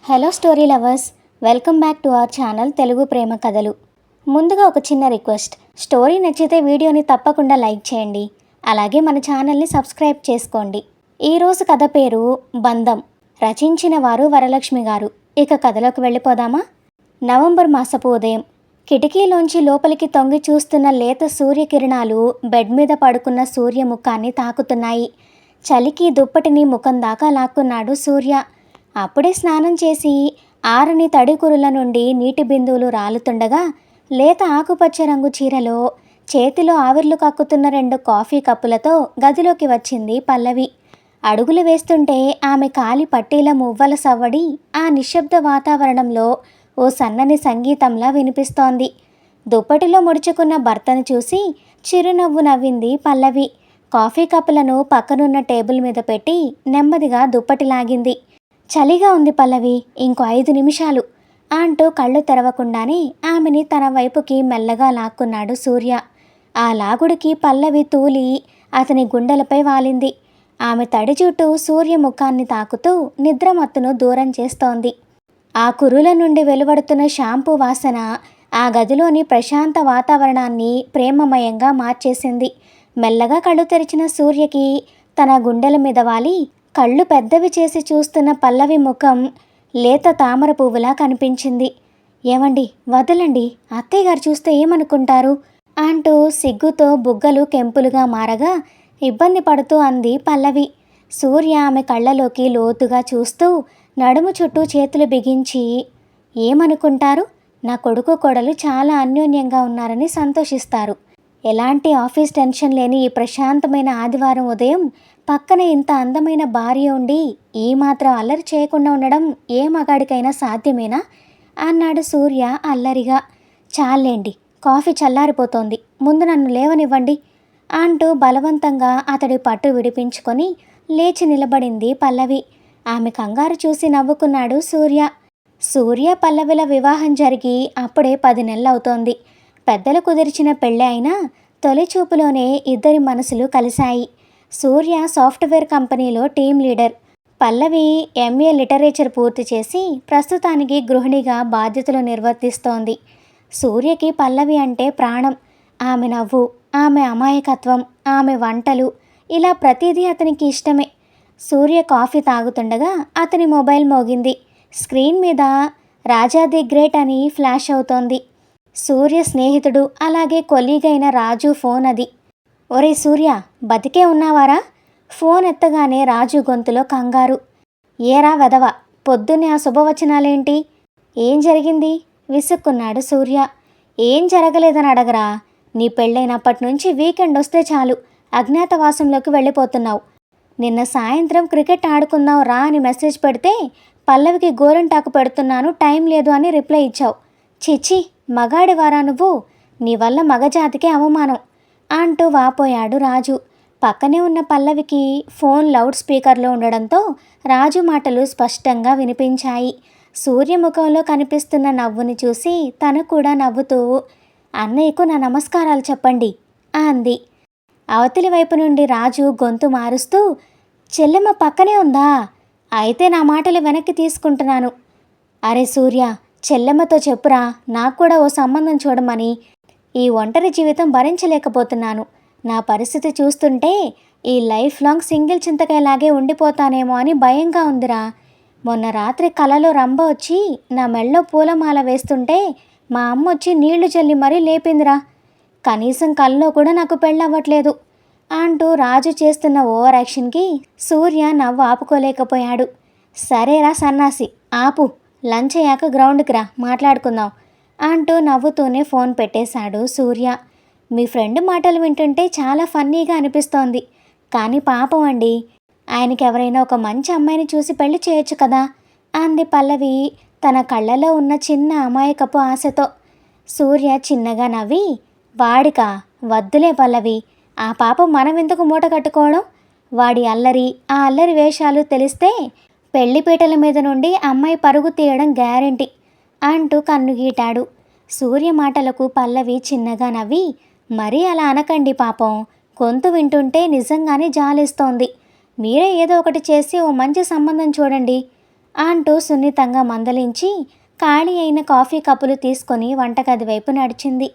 Hello story lovers, welcome back to our channel Telugu ప్రేమ కథలు. ముందుగా ఒక చిన్న రిక్వెస్ట్, స్టోరీ నచ్చితే వీడియోని తప్పకుండా లైక్ చేయండి. అలాగే మన ఛానల్ని సబ్స్క్రైబ్ చేసుకోండి. ఈరోజు కథ పేరు బంధం. రచించిన వారు వరలక్ష్మి గారు. ఇక కథలోకి వెళ్ళిపోదామా? నవంబర్ మాసపు ఉదయం. కిటికీలోంచి లోపలికి తొంగి చూస్తున్న లేత సూర్యకిరణాలు బెడ్ మీద పడుకున్న సూర్య ముఖాన్ని తాకుతున్నాయి. చలికి దుప్పటిని ముఖం దాకా లాక్కున్నాడు సూర్య. అప్పుడే స్నానం చేసి ఆరని తడికురుల నుండి నీటి బిందువులు రాలుతుండగా లేత ఆకుపచ్చ రంగు చీరలో చేతిలో ఆవిర్లు కక్కుతున్న 2 కాఫీ కప్పులతో గదిలోకి వచ్చింది పల్లవి. అడుగులు వేస్తుంటే ఆమె కాలి పట్టీల మువ్వల సవ్వడి ఆ నిశ్శబ్ద వాతావరణంలో ఓ సన్నని సంగీతంలా వినిపిస్తోంది. దుప్పటిలో ముడుచుకున్న భర్తను చూసి చిరునవ్వు నవ్వింది పల్లవి. కాఫీ కప్పులను పక్కనున్న టేబుల్ మీద పెట్టి నెమ్మదిగా దుప్పటి లాగింది. చలిగా ఉంది పల్లవి, ఇంకో 5 నిమిషాలు అంటూ కళ్ళు తెరవకుండానే ఆమెని తన వైపుకి మెల్లగా లాక్కున్నాడు సూర్య. ఆ లాగుడికి పల్లవి తూలి అతని గుండెలపై వాలింది. ఆమె తడి జుట్టు సూర్య ముఖాన్ని తాకుతూ నిద్రమత్తును దూరం చేస్తోంది. ఆ కురుల నుండి వెలువడుతున్న షాంపూ వాసన ఆ గదిలోని ప్రశాంత వాతావరణాన్ని ప్రేమమయంగా మార్చేసింది. మెల్లగా కళ్ళు తెరిచిన సూర్యకి తన గుండెల మీద వాలి కళ్ళు పెద్దవి చేసి చూస్తున్న పల్లవి ముఖం లేత తామర పువ్వులా కనిపించింది. ఏమండి, వదలండి, అత్తయ్య గారు చూస్తే ఏమనుకుంటారు అంటూ సిగ్గుతో బుగ్గలు కెంపులుగా మారగా ఇబ్బంది పడుతూ అంది పల్లవి. సూర్య ఆమె కళ్ళలోకి లోతుగా చూస్తూ నడుము చుట్టూ చేతులు బిగించి, ఏమనుకుంటారు? నా కొడుకు కోడలు చాలా అన్యోన్యంగా ఉన్నారని సంతోషిస్తారు. ఎలాంటి ఆఫీస్ టెన్షన్ లేని ఈ ప్రశాంతమైన ఆదివారం ఉదయం పక్కన ఇంత అందమైన భార్య ఉండి ఈ మాత్రం అల్లరి చేయకుండా ఉండడం ఏ మగాడికైనా సాధ్యమేనా అన్నాడు సూర్య అల్లరిగా. చాలేండి, కాఫీ చల్లారిపోతోంది, ముందు నన్ను లేవనివ్వండి అంటూ బలవంతంగా అతడి పట్టు విడిపించుకొని లేచి నిలబడింది పల్లవి. ఆమె కంగారు చూసి నవ్వుకున్నాడు సూర్య. సూర్య పల్లవిల వివాహం జరిగి అప్పుడే 10 నెలలవుతోంది. పెద్దలు కుదిర్చిన పెళ్ళి అయినా తొలి చూపులోనే ఇద్దరి మనసులు కలిశాయి. సూర్య సాఫ్ట్వేర్ కంపెనీలో టీం లీడర్, పల్లవి ఎంఏ లిటరేచర్ పూర్తి చేసి ప్రస్తుతానికి గృహిణిగా బాధ్యతలు నిర్వర్తిస్తోంది. సూర్యకి పల్లవి అంటే ప్రాణం. ఆమె నవ్వు, ఆమె అమాయకత్వం, ఆమె వంటలు, ఇలా ప్రతిదీ అతనికి ఇష్టమే. సూర్య కాఫీ తాగుతుండగా అతని మొబైల్ మోగింది. స్క్రీన్ మీద రాజా ది గ్రేట్ అని ఫ్లాష్ అవుతోంది. సూర్య స్నేహితుడు అలాగే కొలీగైన రాజు ఫోన్ అది. ఒరే సూర్య, బతికే ఉన్నావారా? ఫోన్ ఎత్తగానే రాజు గొంతులో కంగారు. ఏరా వెదవ, పొద్దున్నే ఆ శుభవచనాలేంటి? ఏం జరిగింది విసుక్కున్నాడు సూర్య. ఏం జరగలేదని అడగరా? నీ పెళ్ళైనప్పటి నుంచి వీకెండ్ వస్తే చాలు అజ్ఞాతవాసంలోకి వెళ్ళిపోతున్నావు. నిన్న సాయంత్రం క్రికెట్ ఆడుకుందాం రా అని మెసేజ్ పెడితే పల్లవికి గోరింటాకు పెడుతున్నాను, టైం లేదు అని రిప్లై ఇచ్చావు. చిచి, మగాడివారా నువ్వు? నీ వల్ల మగజాతికే అవమానం అంటూ వాపోయాడు రాజు. పక్కనే ఉన్న పల్లవికి ఫోన్ లౌడ్ స్పీకర్లో ఉండడంతో రాజు మాటలు స్పష్టంగా వినిపించాయి. సూర్య ముఖంలో కనిపిస్తున్న నవ్వుని చూసి తను కూడా నవ్వుతూ, అన్నయ్యకు నా నమస్కారాలు చెప్పండి అంది. అవతలి వైపు నుండి రాజు గొంతు మారుస్తూ, చెల్లెమ్మ పక్కనే ఉందా? అయితే నా మాటలు వెనక్కి తీసుకుంటున్నాను. అరే సూర్య, చెల్లెమ్మతో చెప్పురా, నాకు కూడా ఓ సంబంధం చూడమని. ఈ ఒంటరి జీవితం భరించలేకపోతున్నాను. నా పరిస్థితి చూస్తుంటే ఈ లైఫ్ లాంగ్ సింగిల్ చింతకాయలాగే ఉండిపోతానేమో అని భయంగా ఉందిరా. మొన్న రాత్రి కలలో రంభ వచ్చి నా మెళ్ళో పూలమాల వేస్తుంటే మా అమ్మ వచ్చి నీళ్లు చల్లి మరీ లేపిందిరా. కనీసం కల్లో కూడా నాకు పెళ్ళవ్వట్లేదు అంటూ రాజు చేస్తున్న ఓవర్ యాక్షన్కి సూర్య నవ్వు ఆపుకోలేకపోయాడు. సరేరా సన్నాసి, ఆపు, లంచ్ అయ్యాక గ్రౌండ్కి రా, మాట్లాడుకుందాం అంటూ నవ్వుతూనే ఫోన్ పెట్టేశాడు సూర్య. మీ ఫ్రెండ్ మాటలు వింటుంటే చాలా ఫన్నీగా అనిపిస్తోంది, కానీ పాపం అండి, ఆయనకి ఎవరైనా ఒక మంచి అమ్మాయిని చూసి పెళ్లి చేయొచ్చు కదా అంది పల్లవి తన కళ్ళలో ఉన్న చిన్న అమాయకపు ఆశతో. సూర్య చిన్నగా నవ్వి, వాడికా? వద్దులే పల్లవి, ఆ పాపం మనం ఎందుకు మూట కట్టుకోవడం? వాడి అల్లరి, ఆ అల్లరి వేషాలు తెలిస్తే పెళ్లిపీటల మీద నుండి అమ్మాయి పరుగు తీయడం గ్యారెంటీ అంటూ కన్నుగీటాడు. సూర్య మాటలకు పల్లవి చిన్నగా నవ్వి, మరీ అలా అనకండి పాపం, గొంతు వింటుంటే నిజంగానే జాలేస్తోంది. మీరే ఏదో ఒకటి చేసి ఓ మంచి సంబంధం చూడండి అంటూ సున్నితంగా మందలించి ఖాళీ అయిన కాఫీ కప్పులు తీసుకొని వంటగది వైపు నడిచింది.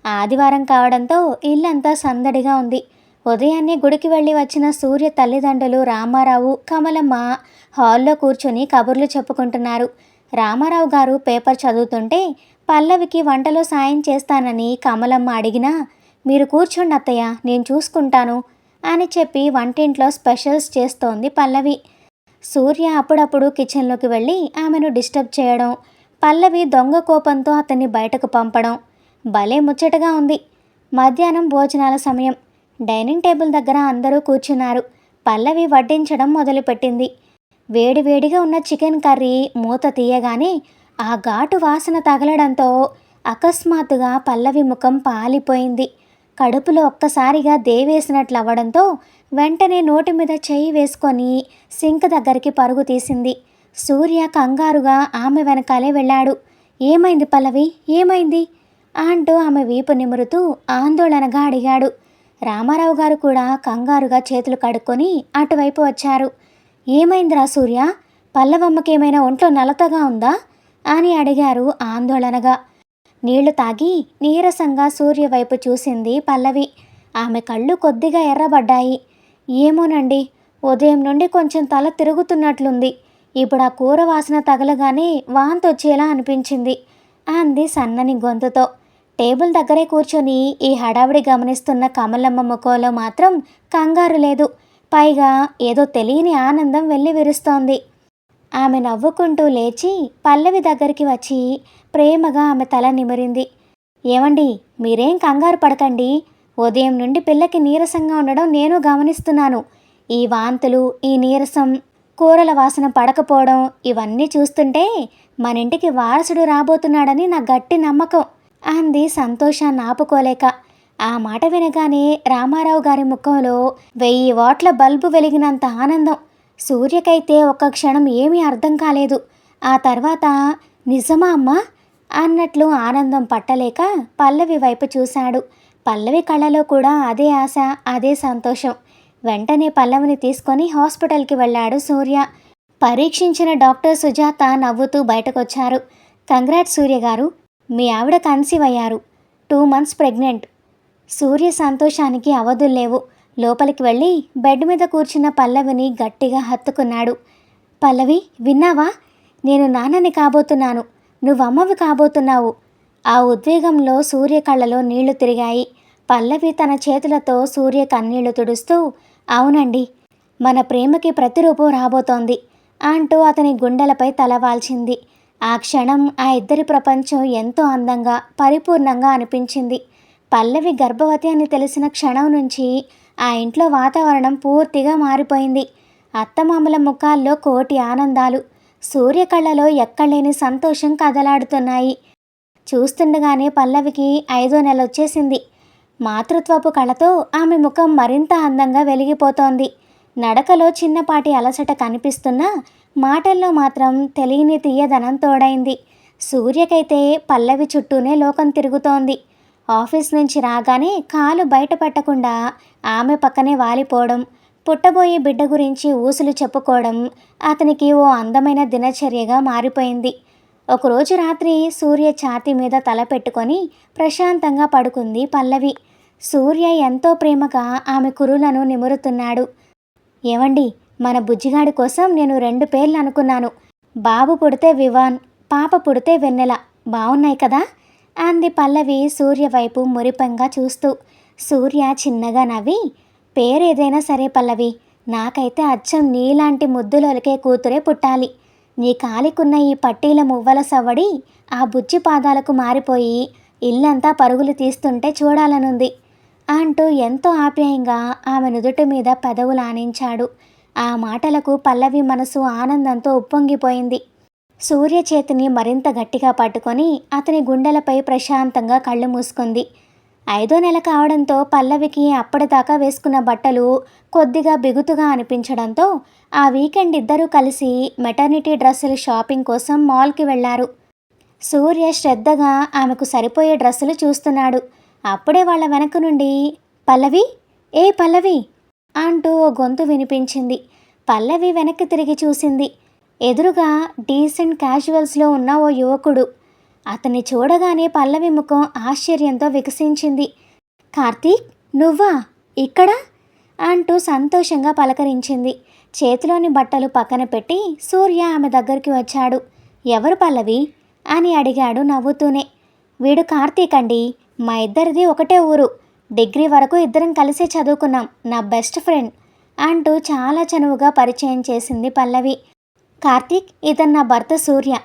ఆదివారం కావడంతో ఇల్లంతా సందడిగా ఉంది. ఉదయాన్నే గుడికి వెళ్ళి వచ్చిన సూర్య తల్లిదండ్రులు రామారావు, కమలమ్మ హాల్లో కూర్చొని కబుర్లు చెప్పుకుంటున్నారు. రామారావు గారు పేపర్ చదువుతుంటే పల్లవికి వంటలో సాయం చేస్తానని కమలమ్మ అడిగినా, మీరు కూర్చోండి అత్తయ్య, నేను చూసుకుంటాను అని చెప్పి వంటింట్లో స్పెషల్స్ చేస్తోంది పల్లవి. సూర్య అప్పుడప్పుడు కిచెన్లోకి వెళ్ళి ఆమెను డిస్టర్బ్ చేయడం, పల్లవి దొంగ కోపంతో అతన్ని బయటకు పంపడం భలే ముచ్చటగా ఉంది. మధ్యాహ్నం భోజనాల సమయం. డైనింగ్ టేబుల్ దగ్గర అందరూ కూర్చున్నారు. పల్లవి వడ్డించడం మొదలుపెట్టింది. వేడివేడిగా ఉన్న చికెన్ కర్రీ మూత తీయగానే ఆ ఘాటు వాసన తగలడంతో అకస్మాత్తుగా పల్లవి ముఖం పాలిపోయింది. కడుపులో ఒక్కసారిగా దేవేసినట్లు అవ్వడంతో వెంటనే నోటి మీద చెయ్యి వేసుకొని సింక్ దగ్గరికి పరుగు తీసింది. సూర్య కంగారుగా ఆమె వెనకాలే వెళ్ళాడు. ఏమైంది పల్లవి, ఏమైంది అంటూ ఆమె వీపు నిమురుతూ ఆందోళనగా అడిగాడు. రామారావు గారు కూడా కంగారుగా చేతులు కడుక్కొని అటువైపు వచ్చారు. ఏమైందిరా సూర్య, పల్లవమ్మకేమైనా ఒంట్లో నలతగా ఉందా అని అడిగారు ఆందోళనగా. నీళ్లు తాగి నీరసంగా సూర్య వైపు చూసింది పల్లవి. ఆమె కళ్ళు కొద్దిగా ఎర్రబడ్డాయి. ఏమోనండి, ఉదయం నుండి కొంచెం తల తిరుగుతున్నట్లుంది. ఇప్పుడు ఆ కూర వాసన తగలగానే వాంతొచ్చేలా అనిపించింది అంది సన్నని గొంతుతో. టేబుల్ దగ్గరే కూర్చొని ఈ హడావిడి గమనిస్తున్న కమలమ్మ ముఖంలో మాత్రం కంగారు లేదు. పైగా ఏదో తెలియని ఆనందం వెళ్ళి విరుస్తోంది. ఆమె నవ్వుకుంటూ లేచి పల్లవి దగ్గరికి వచ్చి ప్రేమగా ఆమె తల నిమిరింది. ఏమండి, మీరేం కంగారు పడకండి. ఉదయం నుండి పిల్లకి నీరసంగా ఉండడం నేను గమనిస్తున్నాను. ఈ వాంతులు, ఈ నీరసం, కూరల వాసన పడకపోవడం ఇవన్నీ చూస్తుంటే మన ఇంటికి వారసుడు రాబోతున్నాడని నా గట్టి నమ్మకం అంది సంతోషాన్ని ఆపుకోలేక. ఆ మాట వినగానే రామారావు గారి ముఖంలో 1000 వాట్ల బల్బు వెలిగినంత ఆనందం. సూర్యకైతే ఒక్క క్షణం ఏమీ అర్థం కాలేదు. ఆ తర్వాత నిజమా అమ్మా అన్నట్లు ఆనందం పట్టలేక పల్లవి వైపు చూశాడు. పల్లవి కళ్ళలో కూడా అదే ఆశ, అదే సంతోషం. వెంటనే పల్లవిని తీసుకొని హాస్పిటల్కి వెళ్ళాడు సూర్య. పరీక్షించిన డాక్టర్ సుజాత నవ్వుతూ బయటకొచ్చారు. కంగ్రాట్స్ సూర్య గారు, మీ ఆవిడ కన్సీవ్ అయ్యారు. 2 months ప్రెగ్నెంట్. సూర్య సంతోషానికి అవధుల్లేవు. లోపలికి వెళ్ళి బెడ్ మీద కూర్చున్న పల్లవిని గట్టిగా హత్తుకున్నాడు. పల్లవి, విన్నావా? నేను నాన్నని కాబోతున్నాను, నువ్వమ్మవి కాబోతున్నావు. ఆ ఉద్వేగంలో సూర్య కళ్ళలో నీళ్లు తిరిగాయి. పల్లవి తన చేతులతో సూర్య కన్నీళ్లు తుడుస్తూ, అవునండి, మన ప్రేమకి ప్రతిరూపం రాబోతోంది అంటూ అతని గుండెలపై తలవాల్చింది. ఆ క్షణం ఆ ఇద్దరి ప్రపంచం ఎంతో అందంగా, పరిపూర్ణంగా అనిపించింది. పల్లవి గర్భవతి అని తెలిసిన క్షణం నుంచి ఆ ఇంట్లో వాతావరణం పూర్తిగా మారిపోయింది. అత్తమామల ముఖాల్లో కోటి ఆనందాలు, సూర్య కళ్ళలో ఎక్కడలేని సంతోషం కదలాడుతున్నాయి. చూస్తుండగానే పల్లవికి 5వ నెల వచ్చేసింది. మాతృత్వపు కళతో ఆమె ముఖం మరింత అందంగా వెలిగిపోతోంది. నడకలో చిన్నపాటి అలసట కనిపిస్తున్నా మాటల్లో మాత్రం తెలియని తీయదనం తోడైంది. సూర్యకైతే పల్లవి చుట్టూనే లోకం తిరుగుతోంది. ఆఫీస్ నుంచి రాగానే కాలు బయట పెట్టకుండా ఆమె పక్కనే వాలిపోవడం, పుట్టబోయే బిడ్డ గురించి ఊసులు చెప్పుకోవడం అతనికి ఓ అందమైన దినచర్యగా మారిపోయింది. ఒకరోజు రాత్రి సూర్య ఛాతీ మీద తల పెట్టుకొని ప్రశాంతంగా పడుకుంది పల్లవి. సూర్య ఎంతో ప్రేమగా ఆమె కురులను నిమురుతున్నాడు. ఏవండి, మన బుజ్జిగాడి కోసం నేను 2 పేర్లు అనుకున్నాను. బాబు పుడితే వివాన్, పాప పుడితే వెన్నెల. బాగున్నాయి కదా అంది పల్లవి సూర్య వైపు మురిపంగా చూస్తూ. సూర్య చిన్నగా నవ్వి, పేరేదైనా సరే పల్లవి, నాకైతే అచ్చం నీలాంటి ముద్దులొలికే కూతురే పుట్టాలి. నీ కాలికున్న ఈ పట్టీల మువ్వల సవ్వడి ఆ బుజ్జి పాదాలకు మారిపోయి ఇల్లంతా పరుగులు తీస్తుంటే చూడాలనుంది అంటూ ఎంతో ఆప్యాయంగా ఆమె నుదుటి మీద పెదవులు ఆనించాడు. ఆ మాటలకు పల్లవి మనసు ఆనందంతో ఉప్పొంగిపోయింది. సూర్య చేతిని మరింత గట్టిగా పట్టుకొని అతని గుండెలపై ప్రశాంతంగా కళ్ళు మూసుకుంది. 5వ నెల కావడంతో పల్లవికి అప్పటిదాకా వేసుకున్న బట్టలు కొద్దిగా బిగుతుగా అనిపించడంతో ఆ వీకెండ్ ఇద్దరూ కలిసి మెటర్నిటీ డ్రెస్సులు షాపింగ్ కోసం మాల్కి వెళ్లారు. సూర్య శ్రద్ధగా ఆమెకు సరిపోయే డ్రెస్సులు చూస్తున్నాడు. అప్పుడే వాళ్ళ వెనక నుండి పల్లవి, ఏ పల్లవి అంటూ ఓ గొంతు వినిపించింది. పల్లవి వెనక్కి తిరిగి చూసింది. ఎదురుగా డీసెంట్ క్యాజువల్స్లో ఉన్న ఓ యువకుడు. అతన్ని చూడగానే పల్లవి ముఖం ఆశ్చర్యంతో వికసించింది. కార్తీక్, నువ్వా ఇక్కడ అంటూ సంతోషంగా పలకరించింది. చేతిలోని బట్టలు పక్కన పెట్టి సూర్య ఆమె దగ్గరికి వచ్చాడు. ఎవరు పల్లవి అని అడిగాడు నవ్వుతూనే. వీడు కార్తీక్ అండి, మా ఇద్దరిది ఒకటే ఊరు, డిగ్రీ వరకు ఇద్దరం కలిసే చదువుకున్నాం, నా బెస్ట్ ఫ్రెండ్ అంటూ చాలా చనువుగా పరిచయం చేసింది పల్లవి. కార్తీక్, ఇతను నా భర్త సూర్య.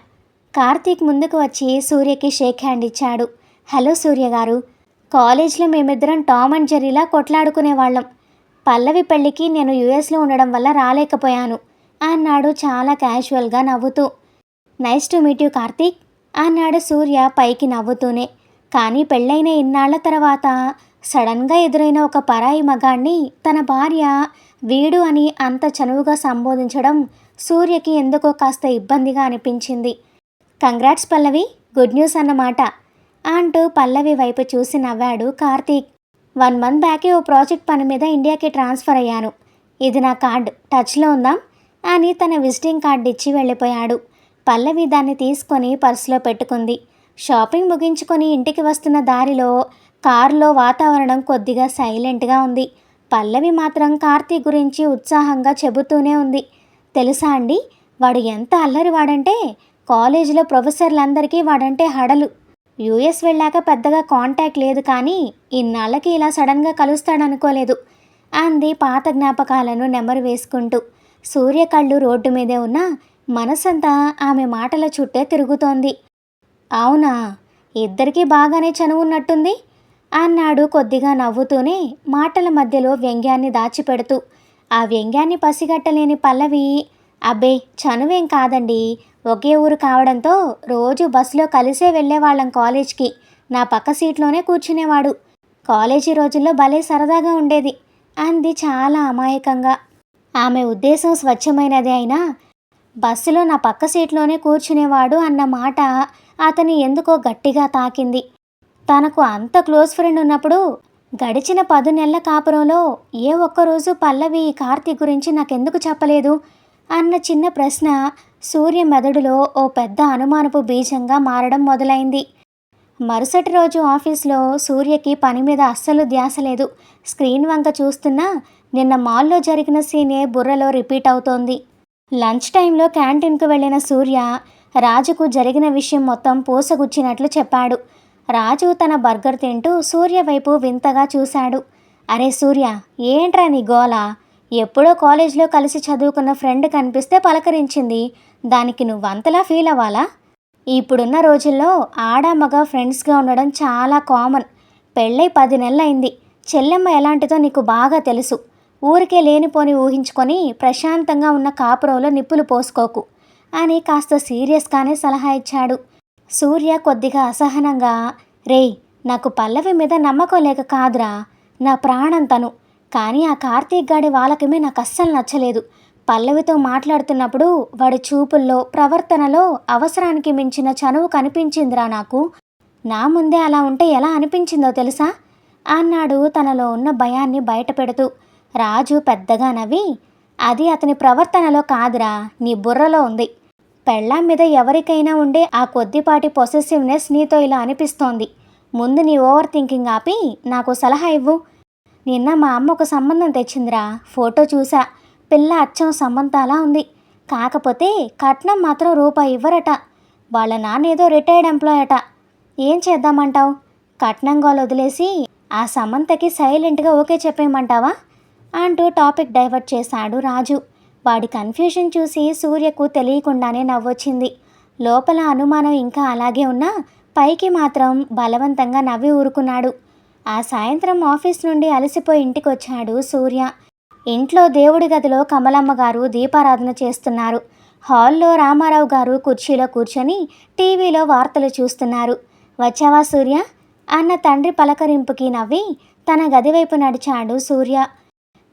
కార్తీక్ ముందుకు వచ్చి సూర్యకి షేక్ హ్యాండ్ ఇచ్చాడు. హలో సూర్య గారు, కాలేజ్లో మేమిద్దరం టామ్ అండ్ జెర్రీలా కొట్లాడుకునేవాళ్ళం. పల్లవి పెళ్ళికి నేను యుఎస్లో ఉండడం వల్ల రాలేకపోయాను అన్నాడు చాలా క్యాజువల్గా నవ్వుతూ. Nice to meet you Karthik అన్నాడు సూర్య పైకి నవ్వుతూనే. కానీ పెళ్ళైన ఇన్నాళ్ల తర్వాత సడన్గా ఎదురైన ఒక పరాయి మగాణ్ణి తన భార్య వీడు అని అంత చనువుగా సంబోధించడం సూర్యకి ఎందుకో కాస్త ఇబ్బందిగా అనిపించింది. కంగ్రాట్స్ పల్లవి, గుడ్ న్యూస్ అన్నమాట అంటూ పల్లవి వైపు చూసి నవ్వాడు కార్తీక్. 1 మంత్ బ్యాకే ఓ ప్రాజెక్ట్ పని మీద ఇండియాకి ట్రాన్స్ఫర్ అయ్యాను. ఇది నా కార్డ్, టచ్లో ఉందాం అని తన విజిటింగ్ కార్డు ఇచ్చి వెళ్ళిపోయాడు. పల్లవి దాన్ని తీసుకొని పర్సులో పెట్టుకుంది. షాపింగ్ ముగించుకొని ఇంటికి వస్తున్న దారిలో కారులో వాతావరణం కొద్దిగా సైలెంట్గా ఉంది. పల్లవి మాత్రం కార్తీక్ గురించి ఉత్సాహంగా చెబుతూనే ఉంది. తెలుసా అండి, వాడు ఎంత అల్లరివాడంటే కాలేజీలో ప్రొఫెసర్లందరికీ వాడంటే హడలు. యూఎస్ వెళ్ళాక పెద్దగా కాంటాక్ట్ లేదు, కానీ ఇన్నాళ్ళకి ఇలా సడన్గా కలుస్తాడనుకోలేదు అంది పాత జ్ఞాపకాలను నెమరు వేసుకుంటూ. సూర్య కళ్ళు రోడ్డు మీదే ఉన్నా మనసంతా ఆమె మాటల చుట్టే తిరుగుతోంది. అవునా, ఇద్దరికీ బాగానే చనువున్నట్టుంది అన్నాడు కొద్దిగా నవ్వుతూనే, మాటల మధ్యలో వ్యంగ్యాన్ని దాచిపెడుతూ. ఆ వ్యంగ్యాన్ని పసిగట్టలేని పల్లవి, అబ్బే చనువేం కాదండి, ఒకే ఊరు కావడంతో రోజు బస్సులో కలిసే వెళ్ళేవాళ్ళం కాలేజ్కి, నా పక్క సీట్లోనే కూర్చునేవాడు. కాలేజీ రోజుల్లో భలే సరదాగా ఉండేది అంది చాలా అమాయకంగా. ఆమె ఉద్దేశం స్వచ్ఛమైనదే అయినా బస్సులో నా పక్క సీట్లోనే కూర్చునేవాడు అన్న మాట అతని ఎందుకో గట్టిగా తాకింది. తనకు అంత క్లోజ్ ఫ్రెండ్ ఉన్నప్పుడు గడిచిన 10 నెలల కాపురంలో ఏ ఒక్కరోజు పల్లవి కార్తీక్ గురించి నాకెందుకు చెప్పలేదు అన్న చిన్న ప్రశ్న సూర్య మెదడులో ఓ పెద్ద అనుమానపు బీజంగా మారడం మొదలైంది. మరుసటి రోజు ఆఫీస్లో సూర్యకి పని మీద అస్సలు ధ్యాస లేదు. స్క్రీన్ వంక చూస్తున్నా నిన్న మాల్లో జరిగిన సీనే బుర్రలో రిపీట్ అవుతోంది. లంచ్ టైంలో క్యాంటీన్కు వెళ్ళిన సూర్య రాజుకు జరిగిన విషయం మొత్తం పూసగుచ్చినట్లు చెప్పాడు. రాజు తన బర్గర్ తింటూ సూర్య వైపు వింతగా చూశాడు. అరే సూర్య, ఏంట్రా నీ గోల? ఎప్పుడో కాలేజ్లో కలిసి చదువుకున్న ఫ్రెండ్ కనిపిస్తే పలకరించింది, దానికి నువ్వంతలా ఫీల్ అవ్వాలా? ఇప్పుడున్న రోజుల్లో ఆడ మగ ఫ్రెండ్స్గా ఉండడం చాలా కామన్. పెళ్ళై 10 నెలలైంది. చెల్లెమ్మ ఎలాంటిదో నీకు బాగా తెలుసు. ఊరికే లేనిపోని ఊహించుకొని ప్రశాంతంగా ఉన్న కాపురంలో నిప్పులు పోసుకోకు అని కాస్త సీరియస్గానే సలహా ఇచ్చాడు. సూర్య కొద్దిగా అసహనంగా, రేయ్, నాకు పల్లవి మీద నమ్మకం లేక కాదురా, నా ప్రాణం తను. కానీ ఆ కార్తీక్ గాడి వాళ్ళకమే నాకు అస్సలు నచ్చలేదు. పల్లవితో మాట్లాడుతున్నప్పుడు వాడి చూపుల్లో ప్రవర్తనలో అవసరానికి మించిన చనువు కనిపించిందిరా నాకు. నా ముందే అలా ఉంటే ఎలా అనిపించిందో తెలుసా అన్నాడు తనలో ఉన్న భయాన్ని బయటపెడుతూ. రాజు పెద్దగా నవ్వి, అది అతని ప్రవర్తనలో కాదురా, నీ బుర్రలో ఉంది. పెళ్ళాం మీద ఎవరికైనా ఉండే ఆ కొద్దిపాటి పొసెసివ్నెస్ నీతో ఇలా అనిపిస్తోంది. ముందు నీ ఓవర్ థింకింగ్ ఆపి నాకు సలహా ఇవ్వు. నిన్న మా అమ్మ ఒక సంబంధం తెచ్చిందిరా, ఫోటో చూసా. పిల్ల అచ్చం సమంతాలా ఉంది. కాకపోతే కట్నం మాత్రం రూపాయి ఇవ్వరట. వాళ్ళ నాన్న ఏదో రిటైర్డ్ ఎంప్లాయ్ అట. ఏం చేద్దామంటావు? కట్నం గోలు వదిలేసి ఆ సమంతకి సైలెంట్గా ఓకే చెప్పేయమంటావా అంటూ టాపిక్ డైవర్ట్ చేశాడు రాజు. వాడి కన్ఫ్యూజన్ చూసి సూర్యకు తెలియకుండానే నవ్వొచ్చింది. లోపల అనుమానం ఇంకా అలాగే ఉన్నా పైకి మాత్రం బలవంతంగా నవ్వి ఊరుకున్నాడు. ఆ సాయంత్రం ఆఫీస్ నుండి అలసిపోయి ఇంటికొచ్చాడు సూర్య. ఇంట్లో దేవుడి గదిలో కమలమ్మ గారు దీపారాధన చేస్తున్నారు. హాల్లో రామారావు గారు కుర్చీలో కూర్చొని టీవీలో వార్తలు చూస్తున్నారు. వచ్చావా సూర్య అన్న తండ్రి పలకరింపుకి నవ్వి తన గదివైపు నడిచాడు సూర్య.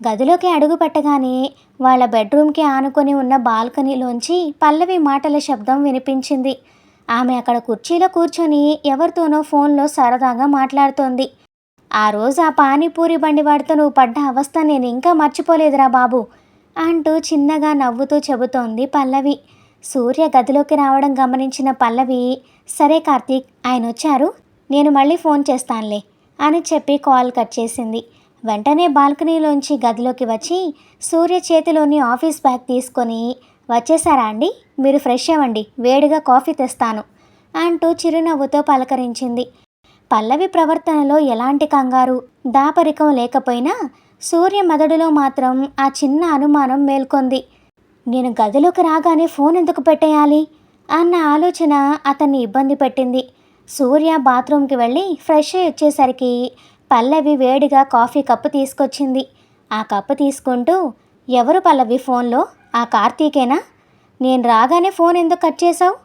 గదిలోకి అడుగు పెట్టగానే వాళ్ళ బెడ్రూమ్కి ఆనుకొని ఉన్న బాల్కనీలోంచి పల్లవి మాటల శబ్దం వినిపించింది. ఆమె అక్కడ కుర్చీలో కూర్చొని ఎవరితోనో ఫోన్లో సరదాగా మాట్లాడుతోంది. ఆ రోజు ఆ పానీపూరి బండివాడితో నువ్వు పడ్డ అవస్థ నేను ఇంకా మర్చిపోలేదురా బాబు అంటూ చిన్నగా నవ్వుతూ చెబుతోంది పల్లవి. సూర్య గదిలోకి రావడం గమనించిన పల్లవి, సరే కార్తీక్, ఆయన వచ్చారు, నేను మళ్ళీ ఫోన్ చేస్తానులే అని చెప్పి కాల్ కట్ చేసింది. వెంటనే బాల్కనీలోంచి గదిలోకి వచ్చి సూర్య చేతిలోని ఆఫీస్ బ్యాగ్ తీసుకొని, వచ్చేసారా అండి, మీరు ఫ్రెష్ అవ్వండి, వేడిగా కాఫీ తెస్తాను అంటూ చిరునవ్వుతో పలకరించింది. పల్లవి ప్రవర్తనలో ఎలాంటి కంగారు, దాపరికం లేకపోయినా సూర్య మెదడులో మాత్రం ఆ చిన్న అనుమానం మేల్కొంది. నేను గదిలోకి రాగానే ఫోన్ ఎందుకు పెట్టేయాలి అన్న ఆలోచన అతన్ని ఇబ్బంది పెట్టింది. సూర్య బాత్రూంకి వెళ్ళి ఫ్రెష్ అయ్యి వచ్చేసరికి పల్లవి వేడిగా కాఫీ కప్పు తీసుకొచ్చింది. ఆ కప్పు తీసుకుంటూ, ఎవరు పల్లవి ఫోన్లో, ఆ కార్తీకేనా? నేను రాగానే ఫోన్ ఎందుకు కట్ చేసావు?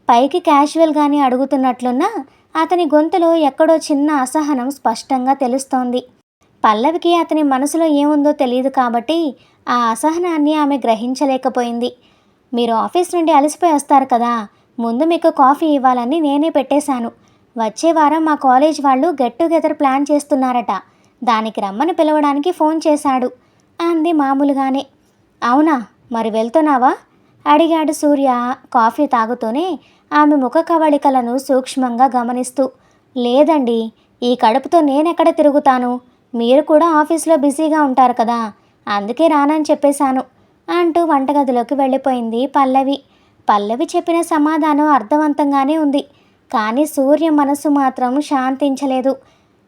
పైకి క్యాజువల్గానే అడుగుతున్నట్లున్నా అతని గొంతులో ఎక్కడో చిన్న అసహనం స్పష్టంగా తెలుస్తోంది. పల్లవికి అతని మనసులో ఏముందో తెలియదు కాబట్టి ఆ అసహనాన్ని ఆమె గ్రహించలేకపోయింది. మీరు ఆఫీస్ నుండి అలసిపోయి వస్తారు కదా, ముందు మీకు కాఫీ ఇవ్వాలని నేనే పెట్టేశాను. వచ్చే వారం మా కాలేజ్ వాళ్ళు గెట్ టుగెదర్ ప్లాన్ చేస్తున్నారట, దానికి రమ్మని పిలవడానికి ఫోన్ చేశాడు అంది మామూలుగానే. అవునా, మరి వెళ్తున్నావా అడిగాడు సూర్య కాఫీ తాగుతూనే ఆమె ముఖ కవళికలను సూక్ష్మంగా గమనిస్తూ. లేదండి, ఈ కడుపుతో నేనెక్కడ తిరుగుతాను, మీరు కూడా ఆఫీస్లో బిజీగా ఉంటారు కదా, అందుకే రానని చెప్పేశాను అంటూ వంటగదిలోకి వెళ్ళిపోయింది పల్లవి. పల్లవి చెప్పిన సమాధానం అర్థవంతంగానే ఉంది, కానీ సూర్య మనసు మాత్రం శాంతించలేదు.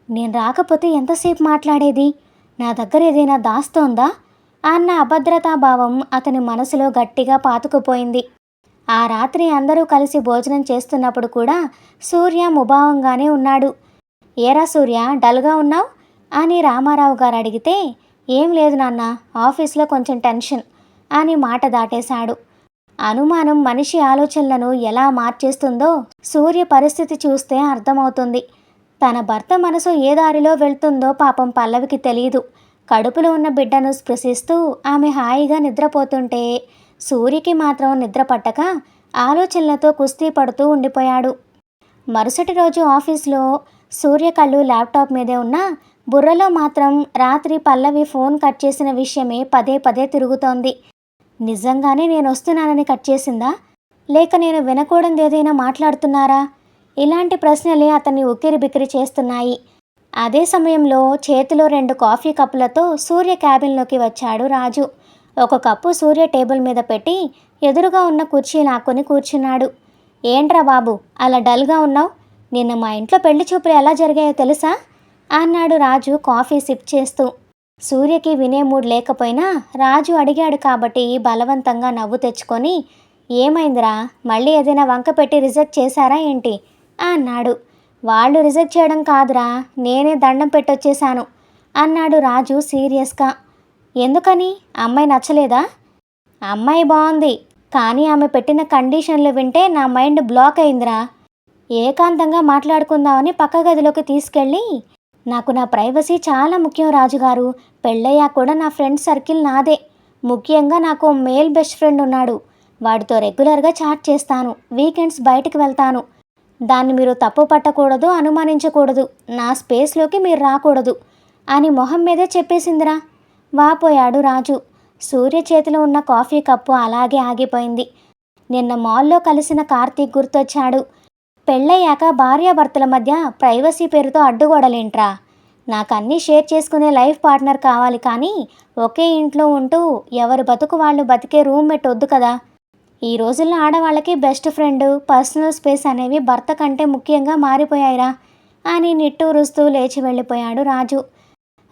నేను రాకపోతే ఎంతసేపు మాట్లాడేది, నా దగ్గర ఏదైనా దాస్తోందా అన్న అభద్రతాభావం అతని మనసులో గట్టిగా పాతుకుపోయింది. ఆ రాత్రి అందరూ కలిసి భోజనం చేస్తున్నప్పుడు కూడా సూర్య ముభావంగానే ఉన్నాడు. ఏరా సూర్య, డల్గా ఉన్నావు అని రామారావు గారు అడిగితే, ఏం లేదు నాన్న, ఆఫీస్లో కొంచెం టెన్షన్ అని మాట దాటేశాడు. అనుమానం మనిషి ఆలోచనలను ఎలా మార్చేస్తుందో సూర్య పరిస్థితి చూస్తే అర్థమవుతుంది. తన భర్త మనసు ఏ దారిలో వెళ్తుందో పాపం పల్లవికి తెలియదు. కడుపులో ఉన్న బిడ్డను స్పృశిస్తూ ఆమె హాయిగా నిద్రపోతుంటే సూర్యకి మాత్రం నిద్ర పట్టక ఆలోచనలతో కుస్తీ పడుతూ ఉండిపోయాడు. మరుసటి రోజు ఆఫీస్లో సూర్య కళ్ళు ల్యాప్టాప్ మీదే ఉన్నా బుర్రలో మాత్రం రాత్రి పల్లవి ఫోన్ కట్ చేసిన విషయమే పదే పదే తిరుగుతోంది. నిజంగానే నేను వస్తున్నానని కట్ చేసిందా, లేక నేను వినకూడదు ఏదైనా మాట్లాడుతున్నారా? ఇలాంటి ప్రశ్నలే అతన్ని ఉక్కిరి బిక్కిరి చేస్తున్నాయి. అదే సమయంలో చేతిలో 2 కాఫీ కప్పులతో సూర్య క్యాబిన్లోకి వచ్చాడు రాజు. ఒక కప్పు సూర్య టేబుల్ మీద పెట్టి ఎదురుగా ఉన్న కుర్చీ లాక్కొని కూర్చున్నాడు. ఏంట్రా బాబు, అలా డల్గా ఉన్నావు, నిన్న మా ఇంట్లో పెళ్లి చూపులు ఎలా జరిగాయో తెలుసా అన్నాడు రాజు కాఫీ సిప్ చేస్తూ. సూర్యకి వినే మూడ్ లేకపోయినా రాజు అడిగాడు కాబట్టి బలవంతంగా నవ్వు తెచ్చుకొని, ఏమైందిరా, మళ్ళీ ఏదైనా వంక పెట్టి రిజెక్ట్ చేశారా ఏంటి అన్నాడు. వాళ్ళు రిజెక్ట్ చేయడం కాదురా, నేనే దండం పెట్టొచ్చేశాను అన్నాడు రాజు సీరియస్గా. ఎందుకని, అమ్మాయి నచ్చలేదా? అమ్మాయి బాగుంది, కానీ ఆమె పెట్టిన కండిషన్లు వింటే నా మైండ్ బ్లాక్ అయిందిరా. ఏకాంతంగా మాట్లాడుకుందామని పక్క గదిలోకి తీసుకెళ్ళి, నాకు నా ప్రైవసీ చాలా ముఖ్యం రాజుగారు, పెళ్ళయ్యా కూడా నా ఫ్రెండ్ సర్కిల్ నాదే, ముఖ్యంగా నాకు మేల్ బెస్ట్ ఫ్రెండ్ ఉన్నాడు, వాడితో రెగ్యులర్గా చాట్ చేస్తాను, వీకెండ్స్ బయటికి వెళ్తాను, దాన్ని మీరు తప్పు పట్టకూడదు, అనుమానించకూడదు, నా స్పేస్లోకి మీరు రాకూడదు అని మొహం మీదే చెప్పేసిందిరా వాపోయాడు రాజు. సూర్య చేతిలో ఉన్న కాఫీ కప్పు అలాగే ఆగిపోయింది. నిన్న మాల్లో కలిసిన కార్తీక్ గుర్తొచ్చాడు. పెళ్ళయ్యాక భార్యాభర్తల మధ్య ప్రైవసీ పేరుతో అడ్డుగోడలేంట్రా, నాకు అన్నీ షేర్ చేసుకునే లైఫ్ పార్ట్నర్ కావాలి, కానీ ఒకే ఇంట్లో ఉంటూ ఎవరి బతుకు వాళ్ళు బతికే రూమ్మేట్ వద్దు కదా. ఈ రోజుల్లో ఆడవాళ్ళకి బెస్ట్ ఫ్రెండ్, పర్సనల్ స్పేస్ అనేవి భర్త కంటే ముఖ్యంగా మారిపోయాయిరా అని నిట్టూరుస్తూ లేచి వెళ్ళిపోయాడు రాజు.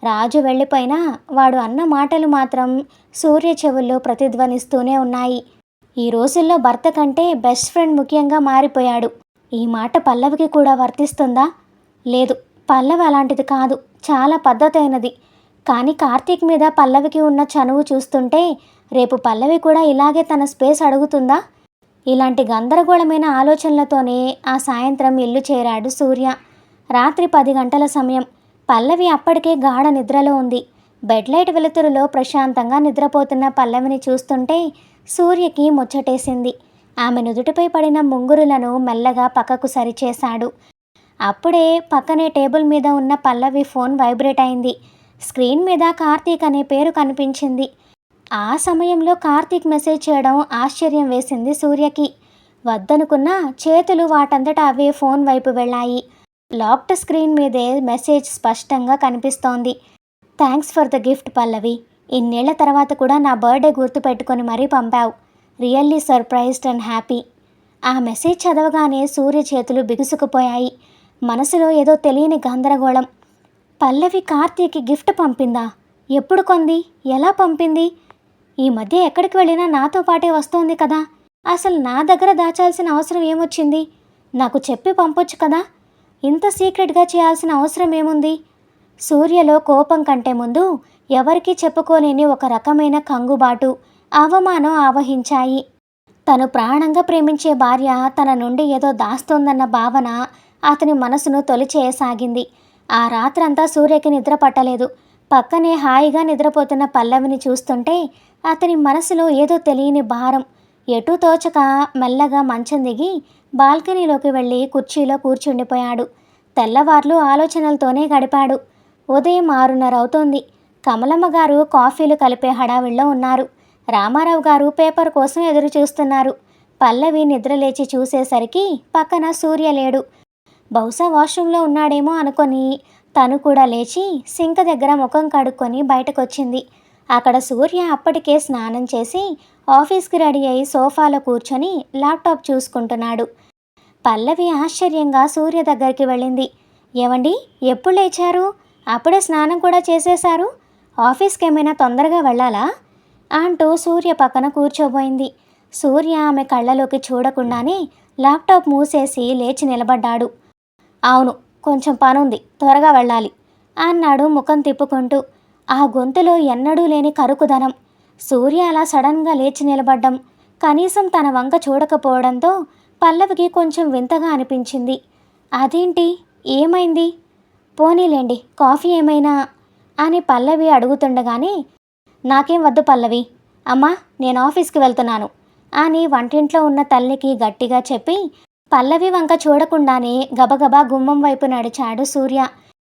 రాజు వెళ్ళిపోయినా వాడు అన్న మాటలు మాత్రం సూర్య చెవుల్లో ప్రతిధ్వనిస్తూనే ఉన్నాయి. ఈ రోజుల్లో భర్త కంటే బెస్ట్ ఫ్రెండ్ ముఖ్యంగా మారిపోయాడు. ఈ మాట పల్లవికి కూడా వర్తిస్తుందా? లేదు, పల్లవి అలాంటిది కాదు, చాలా పద్ధతైనది. కానీ కార్తీక్ మీద పల్లవికి ఉన్న చనువు చూస్తుంటే రేపు పల్లవి కూడా ఇలాగే తన స్పేస్ అడుగుతుందా? ఇలాంటి గందరగోళమైన ఆలోచనలతోనే ఆ సాయంత్రం ఇల్లు చేరాడు సూర్య. రాత్రి 10 గంటల సమయం. పల్లవి అప్పటికే గాఢ నిద్రలో ఉంది. బెడ్ లైట్ వెలుతురులో ప్రశాంతంగా నిద్రపోతున్న పల్లవిని చూస్తుంటే సూర్యకి ముచ్చటేసింది. ఆమె నుదుటిపై పడిన ముంగురులను మెల్లగా పక్కకు సరిచేశాడు. అప్పుడే పక్కనే టేబుల్ మీద ఉన్న పల్లవి ఫోన్ వైబ్రేట్ అయింది. స్క్రీన్ మీద కార్తీక్ అనే పేరు కనిపించింది. ఆ సమయంలో కార్తీక్ మెసేజ్ చేయడం ఆశ్చర్యం వేసింది సూర్యకి. వద్దనుకున్నా చేతులు వాటంతట అవే ఫోన్ వైపు వెళ్ళాయి. లాక్డ్ స్క్రీన్ మీదే మెసేజ్ స్పష్టంగా కనిపిస్తోంది. Thanks for the gift Pallavi. ఇన్నేళ్ల తర్వాత కూడా నా బర్త్డే గుర్తుపెట్టుకొని మరీ పంపావు. Really surprised and happy. ఆ మెసేజ్ చదవగానే సూర్య చేతులు బిగుసుకుపోయాయి. మనసులో ఏదో తెలియని గందరగోళం. పల్లవి కార్తీక్కి గిఫ్ట్ పంపిందా? ఎప్పుడు కొంది? ఎలా పంపింది? ఈ మధ్య ఎక్కడికి వెళ్ళినా నాతో పాటే వస్తోంది కదా. అసలు నా దగ్గర దాచాల్సిన అవసరం ఏమొచ్చింది? నాకు చెప్పి పంపొచ్చు కదా. ఇంత సీక్రెట్గా చేయాల్సిన అవసరం ఏముంది? సూర్యలో కోపం కంటే ముందు ఎవరికీ చెప్పుకోలేని ఒక రకమైన కంగుబాటు, అవమానం ఆవహించాయి. తను ప్రాణంగా ప్రేమించే భార్య తన నుండి ఏదో దాస్తోందన్న భావన అతని మనసును తొలిచేయసాగింది. ఆ రాత్రంతా సూర్యకి నిద్ర పట్టలేదు. పక్కనే హాయిగా నిద్రపోతున్న పల్లవిని చూస్తుంటే అతని మనసులో ఏదో తెలియని భారం. ఎటూ తోచక మెల్లగా మంచం దిగి బాల్కనీలోకి వెళ్ళి కుర్చీలో కూర్చుండిపోయాడు. తెల్లవార్లు ఆలోచనలతోనే గడిపాడు. ఉదయం 6:30 అవుతోంది. కమలమ్మ గారు కాఫీలు కలిపే హడావిడిలో ఉన్నారు. రామారావు గారు పేపర్ కోసం ఎదురు చూస్తున్నారు. పల్లవి నిద్రలేచి చూసేసరికి పక్కన సూర్య లేడు. బహుశా వాష్రూంలో ఉన్నాడేమో అనుకొని తను కూడా లేచి సింక్ దగ్గర ముఖం కడుక్కొని బయటకొచ్చింది. అక్కడ సూర్య అప్పటికే స్నానం చేసి ఆఫీస్కి రెడీ అయి సోఫాలో కూర్చొని ల్యాప్టాప్ చూసుకుంటున్నాడు. పల్లవి ఆశ్చర్యంగా సూర్య దగ్గరికి వెళ్ళింది. ఏవండి, ఎప్పుడు లేచారు? అప్పుడే స్నానం కూడా చేసేశారు. ఆఫీస్కి ఏమైనా తొందరగా వెళ్ళాలా అంటూ సూర్య పక్కన కూర్చోబోయింది. సూర్య ఆమె కళ్ళలోకి చూడకుండానే ల్యాప్టాప్ మూసేసి లేచి నిలబడ్డాడు. అవును, కొంచెం పనుంది, త్వరగా వెళ్ళాలి అన్నాడు ముఖం తిప్పుకుంటూ. ఆ గొంతులో ఎన్నడూ లేని కరుకుదనం. సూర్య అలా సడన్గా లేచి నిలబడ్డం, కనీసం తన వంక చూడకపోవడంతో పల్లవికి కొంచెం వింతగా అనిపించింది. అదేంటి, ఏమైంది? పోనీలేండి, కాఫీ ఏమైనా అని పల్లవి అడుగుతుండగానే, నాకేం వద్దు పల్లవి, అమ్మా నేను ఆఫీస్కి వెళ్తున్నాను అని వంటింట్లో ఉన్న తల్లికి గట్టిగా చెప్పి పల్లవి వంక చూడకుండానే గబగబా గుమ్మం వైపు నడిచాడు సూర్య.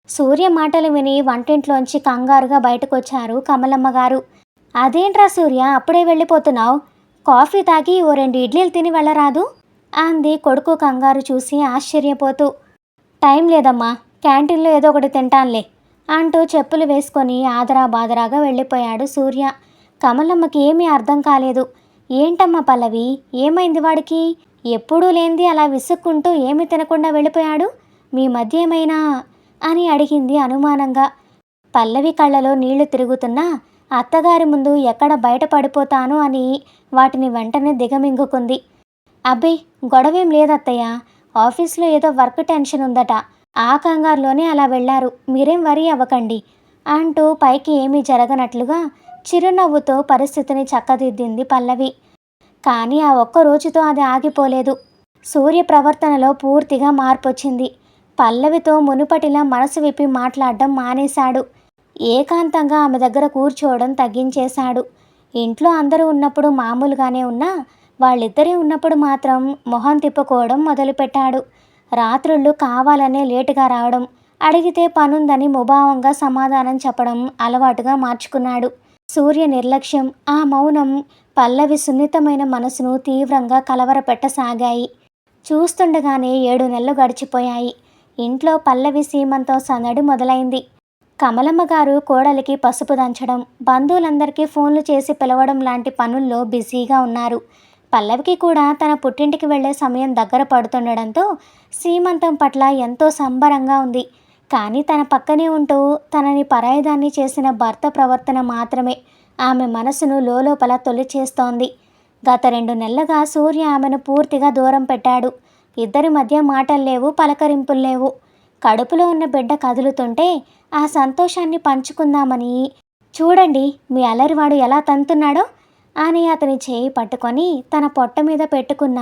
సూర్య మాటలు విని వంటింట్లోంచి కంగారుగా బయటకొచ్చారు కమలమ్మ గారు. అదేంట్రా సూర్య, అప్పుడే వెళ్ళిపోతున్నావు? కాఫీ తాగి ఓ 2 ఇడ్లీలు తిని వెళ్ళరాదు అంది కొడుకు కంగారు చూసి ఆశ్చర్యపోతూ. టైం లేదమ్మా, క్యాంటీన్లో ఏదో ఒకటి తింటానులే అంటూ చెప్పులు వేసుకొని ఆదరా బాదరాగా వెళ్ళిపోయాడు సూర్య. కమలమ్మకి ఏమీ అర్థం కాలేదు. ఏంటమ్మా పల్లవి, ఏమైంది వాడికి? ఎప్పుడూ లేంది అలా విసుక్కుంటూ ఏమీ తినకుండా వెళ్ళిపోయాడు. మీ మధ్య ఏమైనా అని అడిగింది అనుమానంగా. పల్లవి కళ్ళలో నీళ్లు తిరుగుతున్నా అత్తగారి ముందు ఎక్కడ బయటపడిపోతాను అని వాటిని వెంటనే దిగమింగుకుంది. అబ్బే, గొడవేం లేదత్తయ్య, ఆఫీస్లో ఏదో వర్క్ టెన్షన్ ఉందట, ఆ కంగారులోనే అలా వెళ్ళారు, మీరేం వరీ అవ్వకండి అంటూ పైకి ఏమీ జరగనట్లుగా చిరునవ్వుతో పరిస్థితిని చక్కదిద్దింది పల్లవి. కానీ ఆ ఒక్క రోజుతో అది ఆగిపోలేదు. సూర్య ప్రవర్తనలో పూర్తిగా మార్పొచ్చింది. పల్లవితో మునుపటిలా మనసు విప్పి మాట్లాడడం మానేశాడు. ఏకాంతంగా ఆమె దగ్గర కూర్చోవడం తగ్గించేశాడు. ఇంట్లో అందరూ ఉన్నప్పుడు మామూలుగానే ఉన్నా వాళ్ళిద్దరే ఉన్నప్పుడు మాత్రం మొహం తిప్పుకోవడం మొదలుపెట్టాడు. రాత్రుళ్ళు కావాలనే లేటుగా రావడం, అడిగితే పనుందని ముభావంగా సమాధానం చెప్పడం అలవాటుగా మార్చుకున్నాడు. సూర్య నిర్లక్ష్యం, ఆ మౌనం పల్లవి సున్నితమైన మనసును తీవ్రంగా కలవరపెట్టసాగాయి. చూస్తుండగానే 7 నెలలు గడిచిపోయాయి. ఇంట్లో పల్లవి సీమంతం సందడి మొదలైంది. కమలమ్మ గారు కోడలికి పసుపు దంచడం, బంధువులందరికీ ఫోన్లు చేసి పిలవడం లాంటి పనుల్లో బిజీగా ఉన్నారు. పల్లవికి కూడా తన పుట్టింటికి వెళ్లే సమయం దగ్గర పడుతుండడంతో సీమంతం పట్ల ఎంతో సంబరంగా ఉంది. కానీ తన పక్కనే ఉంటూ తనని పరాయిదాన్ని చేసిన భర్త ప్రవర్తన మాత్రమే ఆమె మనసును లోలోపల తొలిచేస్తోంది. గత 2 నెలలుగా సూర్య ఆమెను పూర్తిగా దూరం పెట్టాడు. ఇద్దరి మధ్య మాటలు లేవు, పలకరింపులు లేవు. కడుపులో ఉన్న బిడ్డ కదులుతుంటే ఆ సంతోషాన్ని పంచుకుందామని, చూడండి మీ అల్లరివాడు ఎలా తంతున్నాడో అని అతని చేయి పట్టుకొని తన పొట్ట మీద పెట్టుకున్న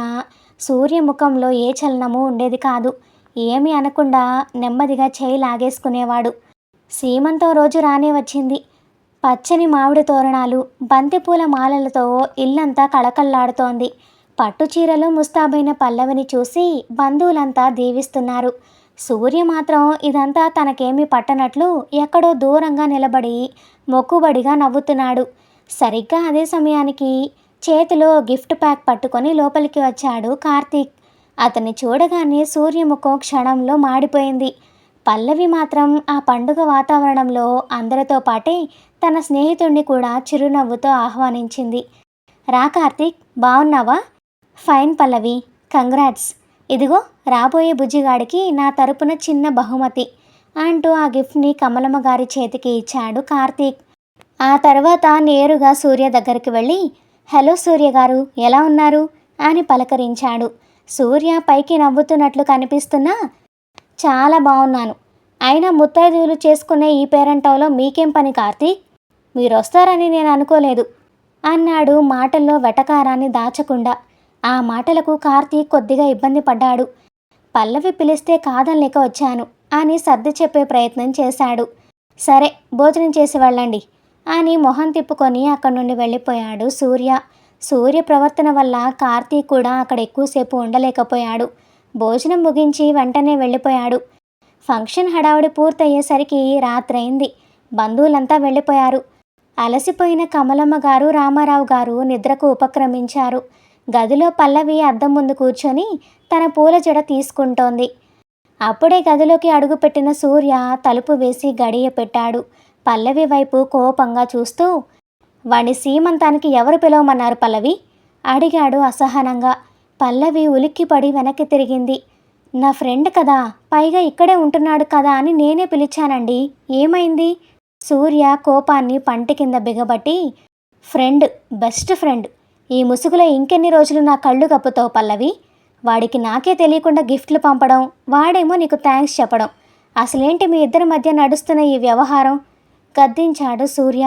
సూర్య ముఖంలో ఏ చలనమూ ఉండేది కాదు. ఏమీ అనకుండా నెమ్మదిగా చేయి లాగేసుకునేవాడు. సీమంతం రోజు రానే వచ్చింది. పచ్చని మామిడి తోరణాలు, బంతిపూల మాలలతో ఇల్లంతా కళకళ్లాడుతోంది. పట్టుచీరలో ముస్తాబైన పల్లవిని చూసి బంధువులంతా దీవిస్తున్నారు. సూర్య మాత్రం ఇదంతా తనకేమీ పట్టనట్లు ఎక్కడో దూరంగా నిలబడి మొక్కుబడిగా నవ్వుతున్నాడు. సరిగ్గా అదే సమయానికి చేతిలో గిఫ్ట్ ప్యాక్ పట్టుకొని లోపలికి వచ్చాడు కార్తీక్. అతన్ని చూడగానే సూర్య ముఖం క్షణంలో మాడిపోయింది. పల్లవి మాత్రం ఆ పండుగ వాతావరణంలో అందరితో పాటే తన స్నేహితుణ్ణి కూడా చిరునవ్వుతో ఆహ్వానించింది. రా కార్తీక్, బావున్నావా? ఫైన్ పల్లవి, కంగ్రాట్స్. ఇదిగో రాబోయే బుజ్జిగాడికి నా తరపున చిన్న బహుమతి అంటూ ఆ గిఫ్ట్ని కమలమ్మ గారి చేతికి ఇచ్చాడు కార్తీక్. ఆ తర్వాత నేరుగా సూర్య దగ్గరికి వెళ్ళి, హలో సూర్య గారు, ఎలా ఉన్నారు అని పలకరించాడు. సూర్య పైకి నవ్వుతున్నట్లు కనిపిస్తున్నా, చాలా బాగున్నాను. అయినా ముత్తైదువులు చేసుకునే ఈ పేరంటంలో మీకేం పని కార్తీక్? మీరొస్తారని నేను అనుకోలేదు అన్నాడు మాటల్లో వెటకారాన్ని దాచకుండా. ఆ మాటలకు కార్తీక్ కొద్దిగా ఇబ్బంది పడ్డాడు. పల్లవి పిలిస్తే కాదనలేక వచ్చాను అని సర్ది చెప్పే ప్రయత్నం చేశాడు. సరే, భోజనం చేసి వెళ్ళండి అని మొహం తిప్పుకొని అక్కడి నుండి వెళ్ళిపోయాడు సూర్య. సూర్య ప్రవర్తన వల్ల కార్తీక్ కూడా అక్కడ ఎక్కువసేపు ఉండలేకపోయాడు. భోజనం ముగించి వెంటనే వెళ్ళిపోయాడు. ఫంక్షన్ హడావుడి పూర్తయ్యేసరికి రాత్రైంది. బంధువులంతా వెళ్ళిపోయారు. అలసిపోయిన కమలమ్మ గారు, రామారావు గారు నిద్రకు ఉపక్రమించారు. గదిలో పల్లవి అద్దం ముందు కూర్చొని తన పూల జడ తీసుకుంటోంది. అప్పుడే గదిలోకి అడుగుపెట్టిన సూర్య తలుపు వేసి గడియ పెట్టాడు. పల్లవి వైపు కోపంగా చూస్తూ, వాణ్ణి సీమంతానికి ఎవరు పిలవమన్నారు పల్లవి? అడిగాడు అసహనంగా. పల్లవి ఉలిక్కిపడి వెనక్కి తిరిగింది. నా ఫ్రెండ్ కదా, పైగా ఇక్కడే ఉంటున్నాడు కదా అని నేనే పిలిచానండి, ఏమైంది? సూర్య కోపాన్ని పంటి కింద బిగబట్టి, ఫ్రెండ్, బెస్ట్ ఫ్రెండ్, ఈ ముసుగులో ఇంకెన్ని రోజులు నా కళ్ళు కప్పుతావు పల్లవి? వాడికి నాకే తెలియకుండా గిఫ్ట్లు పంపడం, వాడేమో నీకు థ్యాంక్స్ చెప్పడం, అసలేంటి మీ ఇద్దరి మధ్య నడుస్తున్న ఈ వ్యవహారం? గద్దించాడు సూర్య.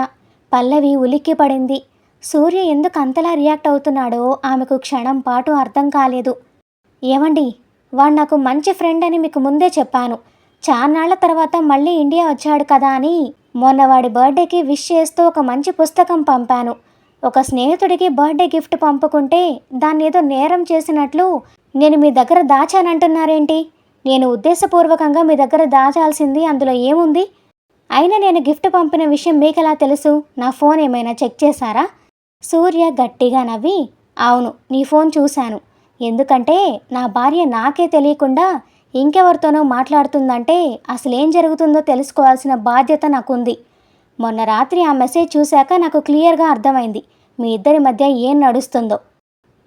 పల్లవి ఉలిక్కి పడింది. సూర్య ఎందుకు అంతలా రియాక్ట్ అవుతున్నాడో ఆమెకు క్షణం పాటు అర్థం కాలేదు. ఏమండి, వాడు నాకు మంచి ఫ్రెండ్ అని మీకు ముందే చెప్పాను. చాన్నాళ్ల తర్వాత మళ్ళీ ఇండియా వచ్చాడు కదా అని మొన్న వాడి బర్త్డేకి విష్ చేస్తూ ఒక మంచి పుస్తకం పంపాను. ఒక స్నేహితుడికి బర్త్డే గిఫ్ట్ పంపుకుంటే దాన్ని ఏదో నేరం చేసినట్లు నేను మీ దగ్గర దాచానంటున్నారేంటి? నేను ఉద్దేశపూర్వకంగా మీ దగ్గర దాచాల్సింది అందులో ఏముంది? అయినా నేను గిఫ్ట్ పంపిన విషయం మీకెలా తెలుసు? నా ఫోన్ ఏమైనా చెక్ చేశారా? సూర్య గట్టిగా నవ్వి, అవును, నీ ఫోన్ చూశాను. ఎందుకంటే నా భార్య నాకే తెలియకుండా ఇంకెవరితోనో మాట్లాడుతుందంటే అసలేం జరుగుతుందో తెలుసుకోవాల్సిన బాధ్యత నాకుంది. మొన్న రాత్రి ఆ మెసేజ్ చూశాక నాకు క్లియర్గా అర్థమైంది మీ ఇద్దరి మధ్య ఏం నడుస్తుందో.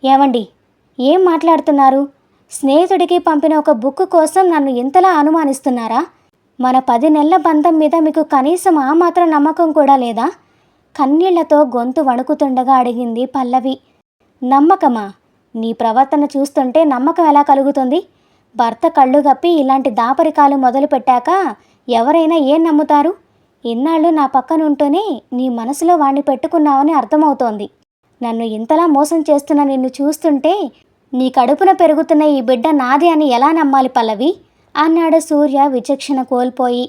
ఏమండి, ఏం మాట్లాడుతున్నారు? స్నేహితుడికి పంపిన ఒక బుక్ కోసం నన్ను ఇంతలా అనుమానిస్తున్నారా? మన 10 నెలల బంధం మీద మీకు కనీసం ఆ మాత్రం నమ్మకం కూడా లేదా? కన్నీళ్లతో గొంతు వణుకుతుండగా అడిగింది పల్లవి. నమ్మకమా? నీ ప్రవర్తన చూస్తుంటే నమ్మకం ఎలా కలుగుతుంది? భర్త కళ్ళు గప్పి ఇలాంటి దాపరికాలు మొదలుపెట్టాక ఎవరైనా ఏం నమ్ముతారు? ఇన్నాళ్ళు నా పక్కనుంటూనే నీ మనసులో వాణ్ణి పెట్టుకున్నావని అర్థమవుతోంది. నన్ను ఇంతలా మోసం చేస్తున్న నిన్ను చూస్తుంటే నీ కడుపున పెరుగుతున్న ఈ బిడ్డ నాది అని ఎలా నమ్మాలి పల్లవి? అన్నాడు సూర్య విచక్షణ కోల్పోయి.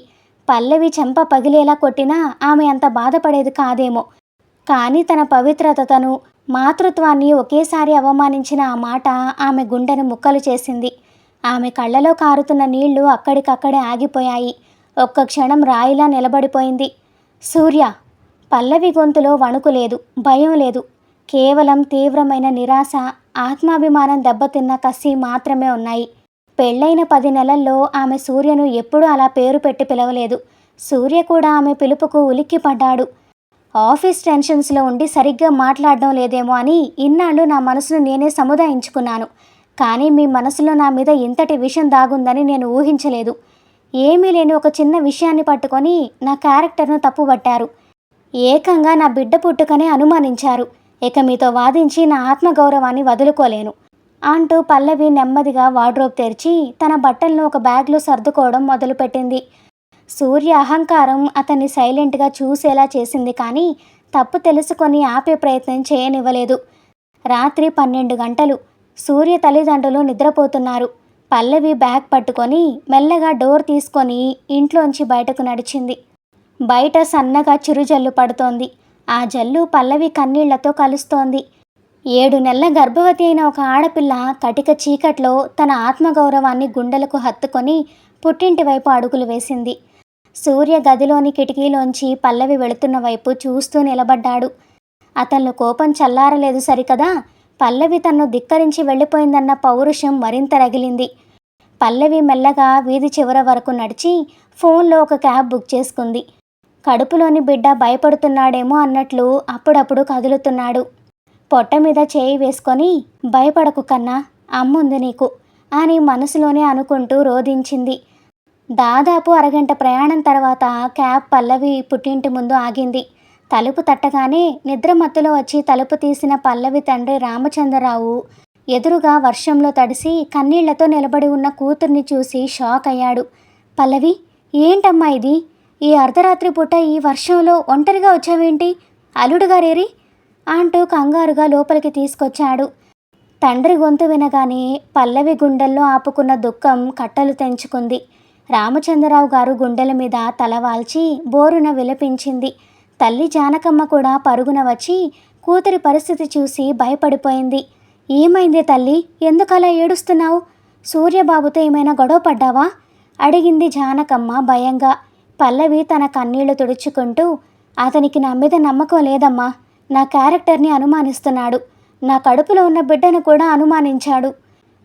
పల్లవి చెంప పగిలేలా కొట్టినా ఆమె అంత బాధపడేది కాదేమో. కానీ తన పవిత్రతను, మాతృత్వాన్ని ఒకేసారి అవమానించిన ఆ మాట ఆమె గుండెను ముక్కలు చేసింది. ఆమె కళ్ళలో కారుతున్న నీళ్లు అక్కడికక్కడే ఆగిపోయాయి. ఒక్క క్షణం రాయిలా నిలబడిపోయింది. సూర్య! పల్లవి గొంతులో వణుకు లేదు, భయం లేదు. కేవలం తీవ్రమైన నిరాశ, ఆత్మాభిమానం దెబ్బతిన్న కసి మాత్రమే ఉన్నాయి. పెళ్ళైన 10 నెలల్లో ఆమె సూర్యను ఎప్పుడూ అలా పేరు పెట్టి పిలవలేదు. సూర్య కూడా ఆమె పిలుపుకు ఉలిక్కిపడ్డాడు. ఆఫీస్ టెన్షన్స్లో ఉండి సరిగ్గా మాట్లాడడం లేదేమో అని ఇన్నాళ్ళు నా మనసును నేనే సముదాయించుకున్నాను. కానీ మీ మనసులో నా మీద ఇంతటి విషయం దాగుందని నేను ఊహించలేదు. ఏమీ లేని ఒక చిన్న విషయాన్ని పట్టుకొని నా క్యారెక్టర్ను తప్పుబట్టారు. ఏకంగా నా బిడ్డ పుట్టుకనే అనుమానించారు. ఇక మీతో వాదించి నా ఆత్మగౌరవాన్ని వదులుకోలేను అంటూ పల్లవి నెమ్మదిగా వార్డ్రోబ్ తెరిచి తన బట్టలను ఒక బ్యాగ్లో సర్దుకోవడం మొదలుపెట్టింది. సూర్య అహంకారం అతన్ని సైలెంట్గా చూసేలా చేసింది, కానీ తప్పు తెలుసుకొని ఆపే ప్రయత్నం చేయనివ్వలేదు. రాత్రి 12 గంటలు. సూర్య తల్లిదండ్రులు నిద్రపోతున్నారు. పల్లవి బ్యాగ్ పట్టుకొని మెల్లగా డోర్ తీసుకొని ఇంట్లోంచి బయటకు నడిచింది. బయట సన్నగా చిరుజల్లు పడుతోంది. ఆ జల్లు పల్లవి కన్నీళ్లతో కలుస్తోంది. 7 నెలల గర్భవతి అయిన ఒక ఆడపిల్ల కటిక చీకట్లో తన ఆత్మగౌరవాన్ని గుండెలకు హత్తుకొని పుట్టింటి వైపు అడుగులు వేసింది. సూర్య గదిలోని కిటికీలోంచి పల్లవి వెళుతున్న వైపు చూస్తూ నిలబడ్డాడు. అతనిలో కోపం చల్లారలేదు సరికదా, పల్లవి తన్ను ధిక్కరించి వెళ్ళిపోయిందన్న పౌరుషం మరింత రగిలింది. పల్లవి మెల్లగా వీధి చివర వరకు నడిచి ఫోన్లో ఒక క్యాబ్ బుక్ చేసుకుంది. కడుపులోని బిడ్డ భయపడుతున్నాడేమో అన్నట్లు అప్పుడప్పుడు కదులుతున్నాడు. పొట్ట మీద చేయి వేసుకొని, భయపడకు కన్నా, అమ్ముంది నీకు అని మనసులోనే అనుకుంటూ రోధించింది. దాదాపు అరగంట ప్రయాణం తర్వాత క్యాబ్ పల్లవి పుట్టింటి ముందు ఆగింది. తలుపు తట్టగానే నిద్రమత్తులో వచ్చి తలుపు తీసిన పల్లవి తండ్రి రామచంద్రరావు ఎదురుగా వర్షంలో తడిసి కన్నీళ్లతో నిలబడి ఉన్న కూతుర్ని చూసి షాక్ అయ్యాడు. పల్లవి, ఏంటమ్మా ఇది? ఈ అర్ధరాత్రి పూట ఈ వర్షంలో ఒంటరిగా వచ్చావేంటి? అల్లుడుగారేరి అంటూ కంగారుగా లోపలికి తీసుకొచ్చాడు. తండ్రి గొంతు వినగానే పల్లవి గుండెల్లో ఆపుకున్న దుఃఖం కట్టలు తెంచుకుంది. రామచంద్రరావు గారు గుండెల మీద తలవాల్చి బోరున విలపించింది. తల్లి జానకమ్మ కూడా పరుగున వచ్చి కూతురి పరిస్థితి చూసి భయపడిపోయింది. ఏమైంది తల్లి, ఎందుకలా ఏడుస్తున్నావు? సూర్యబాబుతో ఏమైనా గొడవ పడ్డావా? అడిగింది జానకమ్మ భయంగా. పల్లవి తన కన్నీళ్లు తుడుచుకుంటూ, అతనికి నా మీద నమ్మకం లేదమ్మా. నా క్యారెక్టర్ని అనుమానిస్తున్నాడు. నా కడుపులో ఉన్న బిడ్డను కూడా అనుమానించాడు.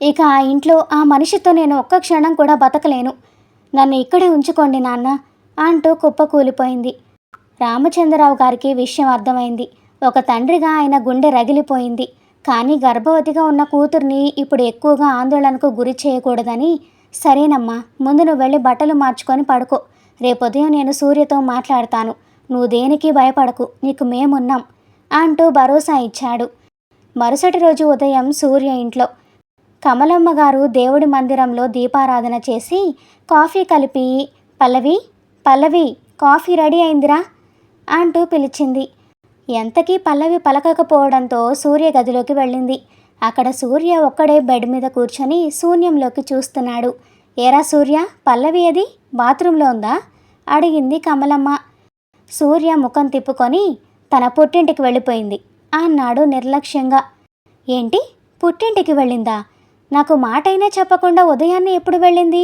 ఇక ఆ ఇంట్లో ఆ మనిషితో నేను ఒక్క క్షణం కూడా బతకలేను. నన్ను ఇక్కడే ఉంచుకోండి నాన్న అంటూ కుప్పకూలిపోయింది. రామచంద్రరావు గారికి విషయం అర్థమైంది. ఒక తండ్రిగా ఆయన గుండె రగిలిపోయింది. కానీ గర్భవతిగా ఉన్న కూతుర్ని ఇప్పుడు ఎక్కువగా ఆందోళనకు గురి చేయకూడదని, సరేనమ్మా, ముందు నువ్వు వెళ్ళి బట్టలు మార్చుకొని పడుకో. రేపొదయం నేను సూర్యతో మాట్లాడతాను. నువ్వు దేనికి భయపడకు, నీకు మేమున్నాం అంటూ భరోసా ఇచ్చాడు. మరుసటి రోజు ఉదయం సూర్య ఇంట్లో కమలమ్మ గారు దేవుడి మందిరంలో దీపారాధన చేసి కాఫీ కలిపి, పల్లవి, పల్లవి, కాఫీ రెడీ అయిందిరా అంటూ పిలిచింది. ఎంతకీ పల్లవి పలకకపోవడంతో సూర్య గదిలోకి వెళ్ళింది. అక్కడ సూర్య ఒక్కడే బెడ్ మీద కూర్చొని శూన్యంలోకి చూస్తున్నాడు. ఏరా సూర్య, పల్లవి ఏది? బాత్రూంలో ఉందా అడిగింది కమలమ్మ. సూర్య ముఖం తిప్పుకొని, తన పుట్టింటికి వెళ్ళిపోయింది అన్నాడు నిర్లక్ష్యంగా. ఏంటి, పుట్టింటికి వెళ్ళిందా? నాకు మాటైనా చెప్పకుండా ఉదయాన్నే ఎప్పుడు వెళ్ళింది?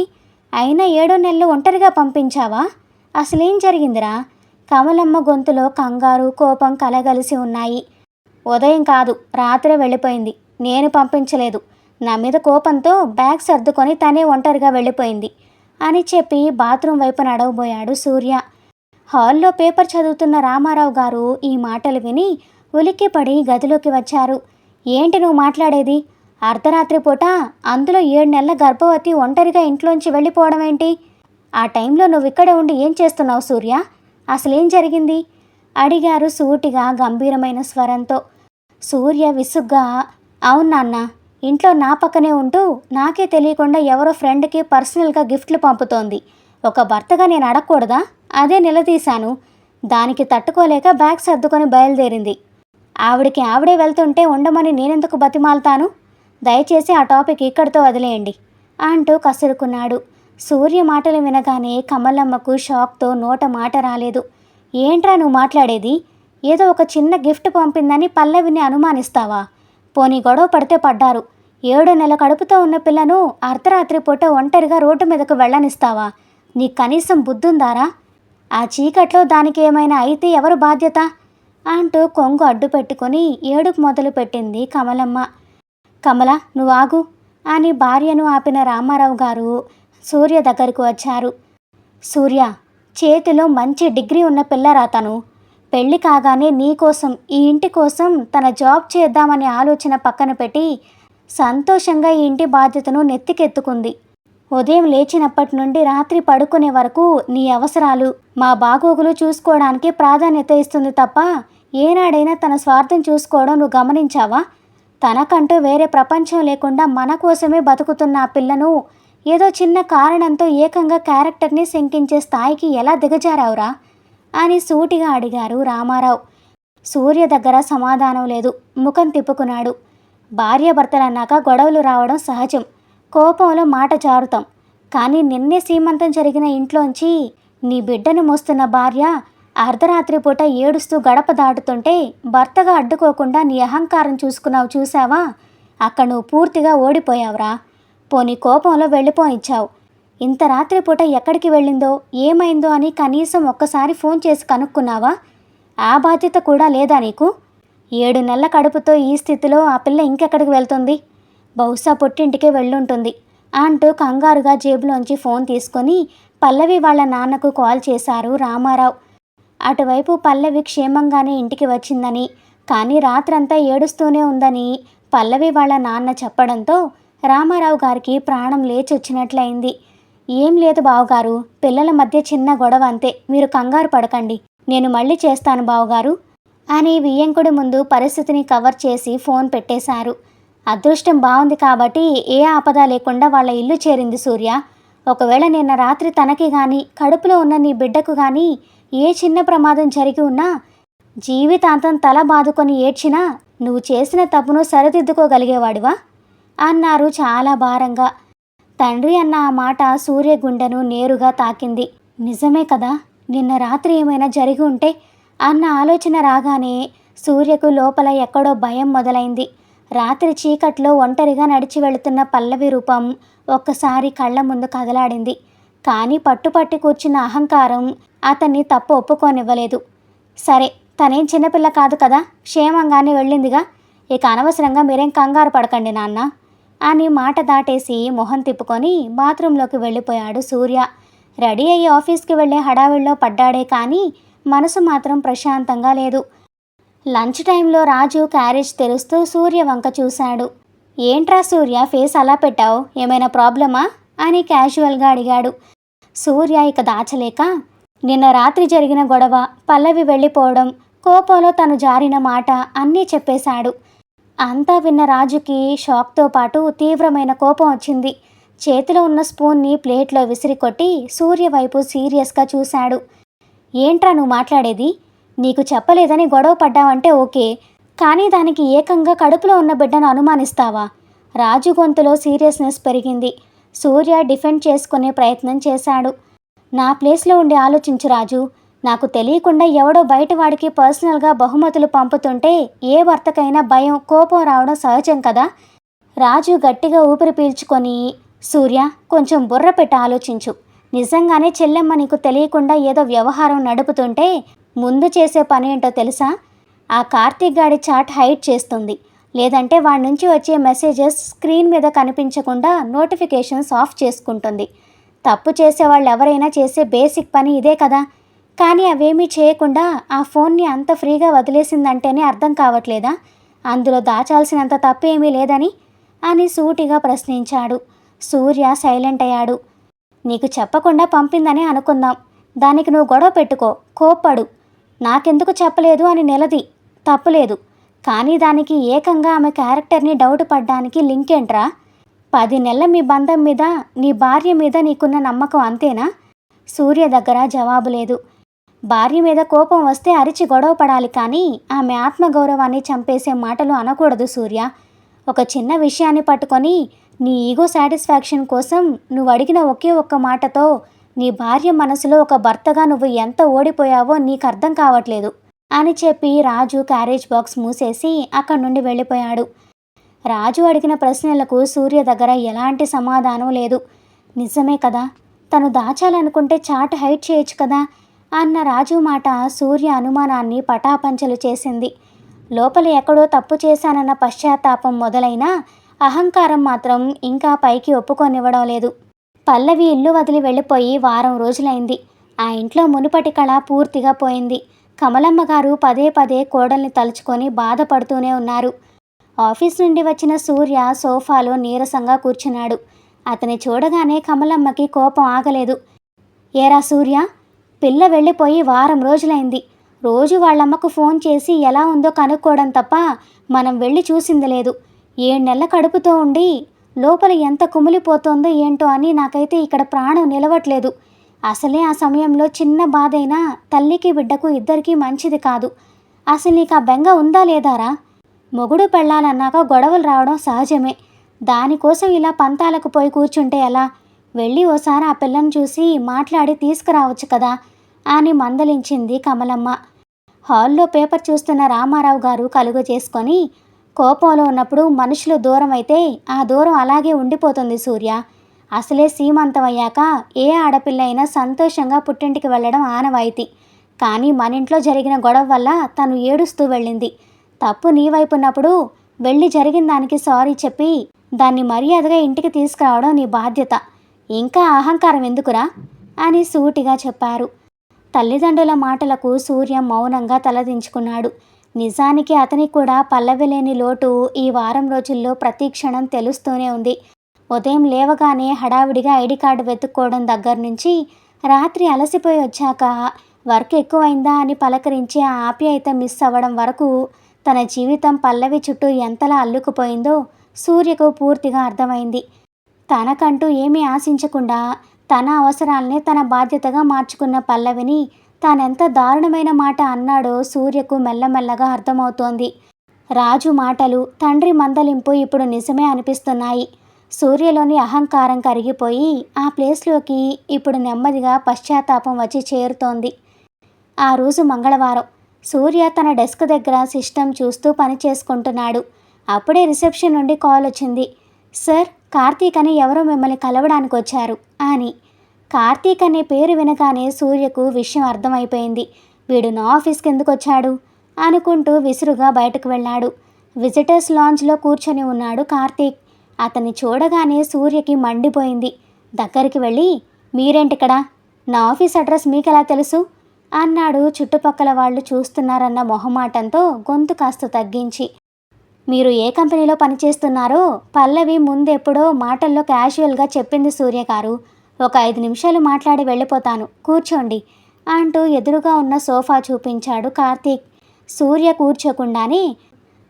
అయినా 7 నెలలు ఒంటరిగా పంపించావా? అసలేం జరిగిందిరా? కమలమ్మ గొంతులో కంగారు, కోపం కలగలిసి ఉన్నాయి. ఉదయం కాదు, రాత్రే వెళ్ళిపోయింది. నేను పంపించలేదు. నా మీద కోపంతో బ్యాగ్ సర్దుకొని తనే ఒంటరిగా వెళ్ళిపోయింది అని చెప్పి బాత్రూం వైపు నడవబోయాడు సూర్య. హాల్లో పేపర్ చదువుతున్న రామారావు గారు ఈ మాటలు విని ఉలిక్కిపడి గదిలోకి వచ్చారు. ఏంటి నువ్వు మాట్లాడేది? అర్ధరాత్రి పూట, అందులో 7 నెలల గర్భవతి ఒంటరిగా ఇంట్లోంచి వెళ్ళిపోవడం ఏంటి? ఆ టైంలో నువ్వు ఇక్కడే ఉండి ఏం చేస్తున్నావు సూర్య? అసలేం జరిగింది అడిగారు సూటిగా గంభీరమైన స్వరంతో. సూర్య విసుగ్గా, అవును నాన్న, ఇంట్లో నా పక్కనే ఉంటూ నాకే తెలియకుండా ఎవరో ఫ్రెండ్కి పర్సనల్గా గిఫ్ట్లు పంపుతోంది. ఒక భర్తగా నేను అడగకూడదా? అదే నిలదీశాను. దానికి తట్టుకోలేక బ్యాగ్ సర్దుకొని బయలుదేరింది. ఆవిడికి ఆవిడే వెళ్తుంటే ఉండమని నేనెందుకు బతిమాలతాను? దయచేసి ఆ టాపిక్ ఇక్కడితో వదిలేయండి అంటూ కసురుకున్నాడు. సూర్య మాటలు వినగానే కమలమ్మకు షాక్తో నోట మాట రాలేదు. ఏంట్రా నువ్వు మాట్లాడేది? ఏదో ఒక చిన్న గిఫ్ట్ పంపిందని పల్లవిని అనుమానిస్తావా? పోనీ గొడవ పడితే పడ్డారు. 7 నెలల కడుపుతో ఉన్న పిల్లను అర్ధరాత్రి పూట ఒంటరిగా రోడ్డు మీదకు వెళ్ళనిస్తావా? నీకు కనీసం బుద్ధుందారా? ఆ చీకట్లో దానికి ఏమైనా అయితే ఎవరు బాధ్యత అంటూ కొంగు అడ్డు పెట్టుకుని ఏడుపు మొదలుపెట్టింది కమలమ్మ. కమల, నువ్వు ఆగు అని భార్యను ఆపిన రామారావు గారు సూర్య దగ్గరకు వచ్చారు. సూర్య, చేతిలో మంచి డిగ్రీ ఉన్న పిల్లరా తను. పెళ్లి కాగానే నీకోసం, ఈ ఇంటి కోసం తన జాబ్ చేద్దామనే ఆలోచన పక్కన పెట్టి సంతోషంగా ఈ ఇంటి బాధ్యతను నెత్తికెత్తుకుంది. ఉదయం లేచినప్పటి నుండి రాత్రి పడుకునే వరకు నీ అవసరాలు, మా బాగోగులు చూసుకోవడానికి ప్రాధాన్యత ఇస్తుంది తప్ప ఏనాడైనా తన స్వార్థం చూసుకోవడం నువ్వు గమనించావా? తనకంటూ వేరే ప్రపంచం లేకుండా మన కోసమే బతుకుతున్న ఆ పిల్లను ఏదో చిన్న కారణంతో ఏకంగా క్యారెక్టర్ని శంకించే స్థాయికి ఎలా దిగజారావురా అని సూటిగా అడిగారు రామారావు. సూర్య దగ్గర సమాధానం లేదు. ముఖం తిప్పుకున్నాడు. భార్యాభర్తలన్నాక గొడవలు రావడం సహజం. కోపంలో మాట జారుతాం. కానీ నిన్నే సీమంతం జరిగిన ఇంట్లోంచి నీ బిడ్డను మోస్తున్న భార్య అర్ధరాత్రి పూట ఏడుస్తూ గడప దాటుతుంటే భర్తగా అడ్డుకోకుండా నీ అహంకారం చూసుకున్నావు చూసావా? అక్కడ నువ్వు పూర్తిగా ఓడిపోయావురా. పోనీ కోపంలో వెళ్ళిపోనిచ్చావు. ఇంత రాత్రిపూట ఎక్కడికి వెళ్ళిందో, ఏమైందో అని కనీసం ఒక్కసారి ఫోన్ చేసి కనుక్కున్నావా? ఆ బాధ్యత కూడా లేదా నీకు? 7 నెలల కడుపుతో ఈ స్థితిలో ఆ పిల్ల ఇంకెక్కడికి వెళ్తుంది? బహుశా పుట్టింటికే వెళ్ళుంటుంది అంటూ కంగారుగా జేబులోంచి ఫోన్ తీసుకొని పల్లవి వాళ్ళ నాన్నకు కాల్ చేశారు రామారావు. అటువైపు పల్లవి క్షేమంగానే ఇంటికి వచ్చిందని, కానీ రాత్రంతా ఏడుస్తూనే ఉందని పల్లవి వాళ్ళ నాన్న చెప్పడంతో రామారావు గారికి ప్రాణం లేచొచ్చినట్లయింది. ఏం లేదు బావగారు, పిల్లల మధ్య చిన్న గొడవ అంతే, మీరు కంగారు పడకండి, నేను మళ్ళీ చేస్తాను బావగారు అని వియ్యంకుడి ముందు పరిస్థితిని కవర్ చేసి ఫోన్ పెట్టేశారు. అదృష్టం బాగుంది కాబట్టి ఏ ఆపద లేకుండా వాళ్ళ ఇల్లు చేరింది సూర్య. ఒకవేళ నిన్న రాత్రి తనకి కానీ కడుపులో ఉన్న నీ బిడ్డకు కానీ ఏ చిన్న ప్రమాదం జరిగి ఉన్నా, జీవితాంతం తల బాదుకొని ఏడ్చినా నువ్వు చేసిన తప్పును సరిదిద్దుకోగలిగేవాడివా అన్నారు చాలా భారంగా. తండ్రి అన్న ఆ మాట సూర్య గుండెను నేరుగా తాకింది. నిజమే కదా, నిన్న రాత్రి ఏమైనా జరిగి ఉంటే అన్న ఆలోచన రాగానే సూర్యకు లోపల ఎక్కడో భయం మొదలైంది. రాత్రి చీకట్లో ఒంటరిగా నడిచి వెళుతున్న పల్లవి రూపం ఒక్కసారి కళ్ళ ముందు కదలాడింది. కానీ పట్టుపట్టి కూర్చున్న అహంకారం అతన్ని తప్పు ఒప్పుకోనివ్వలేదు. సరే, తనేం చిన్నపిల్ల కాదు కదా, క్షేమంగానే వెళ్ళిందిగా, ఇక అనవసరంగా మీరేం కంగారు పడకండి నాన్న అని మాట దాటేసి మొహం తిప్పుకొని బాత్రూంలోకి వెళ్ళిపోయాడు సూర్య. రెడీ అయ్యి ఆఫీస్కి వెళ్ళే హడావిడిలో పడ్డాడే కానీ మనసు మాత్రం ప్రశాంతంగా లేదు. లంచ్ టైంలో రాజు క్యారేజ్ తెరుస్తూ సూర్య వంక చూశాడు. ఏంట్రా సూర్య, ఫేస్ అలా పెట్టావు, ఏమైనా ప్రాబ్లమా అని క్యాజువల్గా అడిగాడు. సూర్య ఇక దాచలేక నిన్న రాత్రి జరిగిన గొడవ, పల్లవి వెళ్ళిపోవడం, కోపంలో తను జారిన మాట అన్నీ చెప్పేశాడు. అంతా విన్న రాజుకి షాక్తో పాటు తీవ్రమైన కోపం వచ్చింది. చేతిలో ఉన్న స్పూన్ని ప్లేట్లో విసిరికొట్టి సూర్య వైపు సీరియస్గా చూశాడు. ఏంట్రా నువ్వు మాట్లాడేది? నీకు చెప్పలేదని గొడవ పడ్డావంటే ఓకే, కానీ దానికి ఏకంగా కడుపులో ఉన్న బిడ్డను అనుమానిస్తావా? రాజు గొంతులో సీరియస్నెస్ పెరిగింది. సూర్య డిఫెండ్ చేసుకునే ప్రయత్నం చేశాడు. నా ప్లేస్లో ఉండి ఆలోచించు రాజు, నాకు తెలియకుండా ఎవడో బయటవాడికి పర్సనల్గా బహుమతులు పంపుతుంటే ఏ భర్తకైనా భయం, కోపం రావడం సహజం కదా. రాజు గట్టిగా ఊపిరి పీల్చుకొని, సూర్య కొంచెం బుర్ర పెట్టి ఆలోచించు, నిజంగానే చెల్లెమ్మ నీకు తెలియకుండా ఏదో వ్యవహారం నడుపుతుంటే ముందు చేసే పని ఏంటో తెలుసా? ఆ కార్తీక్ గాడి చాట్ హైడ్ చేస్తుంది, లేదంటే వాడి నుంచి వచ్చే మెసేజెస్ స్క్రీన్ మీద కనిపించకుండా నోటిఫికేషన్స్ ఆఫ్ చేసుకుంటుంది. తప్పు చేసేవాళ్ళు ఎవరైనా చేసే బేసిక్ పని ఇదే కదా. కానీ అవేమీ చేయకుండా ఆ ఫోన్ని అంత ఫ్రీగా వదిలేసిందంటేనే అర్థం కావట్లేదా అందులో దాచాల్సినంత తప్పేమీ లేదని అని సూటిగా ప్రశ్నించాడు. సూర్య సైలెంట్ అయ్యాడు. నీకు చెప్పకుండా పంపిందని అనుకుందాం, దానికి నువ్వు గొడవ పెట్టుకో, కోప్పడు, నాకెందుకు చెప్పలేదు అని నిలది, తప్పులేదు. కానీ దానికి ఏకంగా ఆమె క్యారెక్టర్ని డౌట్ పడ్డానికి లింక్ ఏంట్రా? 10 నెలల మీ బంధం మీద, నీ భార్య మీద నీకున్న నమ్మకం అంతేనా? సూర్య దగ్గర జవాబు లేదు. భార్య మీద కోపం వస్తే అరిచి గొడవ పడాలి, కానీ ఆమె ఆత్మగౌరవాన్ని చంపేసే మాటలు అనకూడదు సూర్య. ఒక చిన్న విషయాన్ని పట్టుకొని నీ ఈగో సాటిస్ఫాక్షన్ కోసం నువ్వు అడిగిన ఒకే ఒక్క మాటతో నీ భార్య మనసులో ఒక భర్తగా నువ్వు ఎంత ఓడిపోయావో నీకు అర్థం కావట్లేదు అని చెప్పి రాజు క్యారేజ్ బాక్స్ మూసేసి అక్కడి నుండి వెళ్ళిపోయాడు. రాజు అడిగిన ప్రశ్నలకు సూర్య దగ్గర ఎలాంటి సమాధానం లేదు. నిజమే కదా, తను దాచాలనుకుంటే చాట్ హైడ్ చేయొచ్చు కదా అన్న రాజు మాట సూర్య అనుమానాన్ని పటాపంచలు చేసింది. లోపల ఎక్కడో తప్పు చేశానన్న పశ్చాత్తాపం మొదలైనా అహంకారం మాత్రం ఇంకా పైకి ఒప్పుకొనివ్వడం లేదు. పల్లవి ఇల్లు వదిలి వెళ్ళిపోయి వారం రోజులైంది. ఆ ఇంట్లో మునుపటి కళ పూర్తిగా పోయింది. కమలమ్మ గారు పదే పదే కోడల్ని తలుచుకొని బాధపడుతూనే ఉన్నారు. ఆఫీస్ నుండి వచ్చిన సూర్య సోఫాలో నీరసంగా కూర్చున్నాడు. అతని చూడగానే కమలమ్మకి కోపం ఆగలేదు. ఏరా సూర్య, పిల్ల వెళ్ళిపోయి వారం రోజులైంది. రోజు వాళ్ళమ్మకు ఫోన్ చేసి ఎలా ఉందో కనుక్కోవడం తప్ప మనం వెళ్ళి చూసింది లేదు. 7 నెలల కడుపుతో ఉండి లోపల ఎంత కుమిలిపోతోందో ఏంటో అని నాకైతే ఇక్కడ ప్రాణం నిలవట్లేదు. అసలే ఆ సమయంలో చిన్న బాధైనా తల్లికి బిడ్డకు ఇద్దరికీ మంచిది కాదు. అసలు నీకు ఆ బెంగ ఉందా లేదారా? మొగుడు పెళ్ళాలన్నాక గొడవలు రావడం సహజమే. దానికోసం ఇలా పంతాలకు పోయి కూర్చుంటే ఎలా? వెళ్ళి ఓసారి ఆ పిల్లని చూసి మాట్లాడి తీసుకురావచ్చు కదా అని మందలించింది కమలమ్మ. హాల్లో పేపర్ చూస్తున్న రామారావు గారు కలుగు చేసుకొని, కోపంలో ఉన్నప్పుడు మనుషులు దూరం అయితే ఆ దూరం అలాగే ఉండిపోతుంది సూర్య. అసలే సీమంతం అయ్యాక ఏ ఆడపిల్ల అయినా సంతోషంగా పుట్టింటికి వెళ్ళడం ఆనవాయితీ. కానీ మన ఇంట్లో జరిగిన గొడవ వల్ల తను ఏడుస్తూ వెళ్ళింది. తప్పు నీ వైపు ఉన్నప్పుడు వెళ్ళి జరిగిన దానికి సారీ చెప్పి దాన్ని మర్యాదగా ఇంటికి తీసుకురావడం నీ బాధ్యత. ఇంకా అహంకారం ఎందుకురా అని సూటిగా చెప్పారు. తల్లిదండ్రుల మాటలకు సూర్య మౌనంగా తలదించుకున్నాడు. నిజానికి అతనికి కూడా పల్లవి లేని లోటు ఈ వారం రోజుల్లో ప్రతి క్షణం తెలుస్తూనే ఉంది. ఉదయం లేవగానే హడావిడిగా ఐడి కార్డు వెతుక్కోవడం దగ్గర నుంచి రాత్రి అలసిపోయి వచ్చాక వర్క్ ఎక్కువైందా అని పలకరించి ఆ ఆప్యాయత మిస్ అవ్వడం వరకు తన జీవితం పల్లవి చుట్టూ ఎంతలా అల్లుకుపోయిందో సూర్యకు పూర్తిగా అర్థమైంది. తనకంటూ ఏమీ ఆశించకుండా తన అవసరాలనే తన బాధ్యతగా మార్చుకున్న పల్లవిని తానెంత దారుణమైన మాట అన్నాడో సూర్యకు మెల్లమెల్లగా అర్థమవుతోంది. రాజు మాటలు, తండ్రి మందలింపు ఇప్పుడు నిజమే అనిపిస్తున్నాయి. సూర్యలోని అహంకారం కరిగిపోయి ఆ ప్లేస్లోకి ఇప్పుడు నెమ్మదిగా పశ్చాత్తాపం వచ్చి చేరుతోంది. ఆ రోజు మంగళవారం. సూర్య తన డెస్క్ దగ్గర సిస్టమ్ చూస్తూ పని చేసుకుంటున్నాడు. అప్పుడే రిసెప్షన్ నుండి కాల్ వచ్చింది. సార్, కార్తీక్ అని ఎవరో మిమ్మల్ని కలవడానికి వచ్చారు అని. కార్తీక్ అనే పేరు వినగానే సూర్యకు విషయం అర్థమైపోయింది. వీడు నా ఆఫీస్కి ఎందుకు వచ్చాడు అనుకుంటూ విసురుగా బయటకు వెళ్ళాడు. విజిటర్స్ లాంజ్లో కూర్చొని ఉన్నాడు కార్తీక్. అతన్ని చూడగానే సూర్యకి మండిపోయింది. దగ్గరికి వెళ్ళి, మీరేంటిక్కడ? నా ఆఫీస్ అడ్రస్ మీకెలా తెలుసు అన్నాడు చుట్టుపక్కల వాళ్ళు చూస్తున్నారన్న మొహమాటంతో గొంతు కాస్త తగ్గించి. మీరు ఏ కంపెనీలో పనిచేస్తున్నారో పల్లవి ముందెప్పుడో మాటల్లో క్యాజువల్గా చెప్పింది సూర్య గారు. ఒక 5 నిమిషాలు మాట్లాడి వెళ్ళిపోతాను, కూర్చోండి అంటూ ఎదురుగా ఉన్న సోఫా చూపించాడు కార్తీక్. సూర్య కూర్చోకుండానే,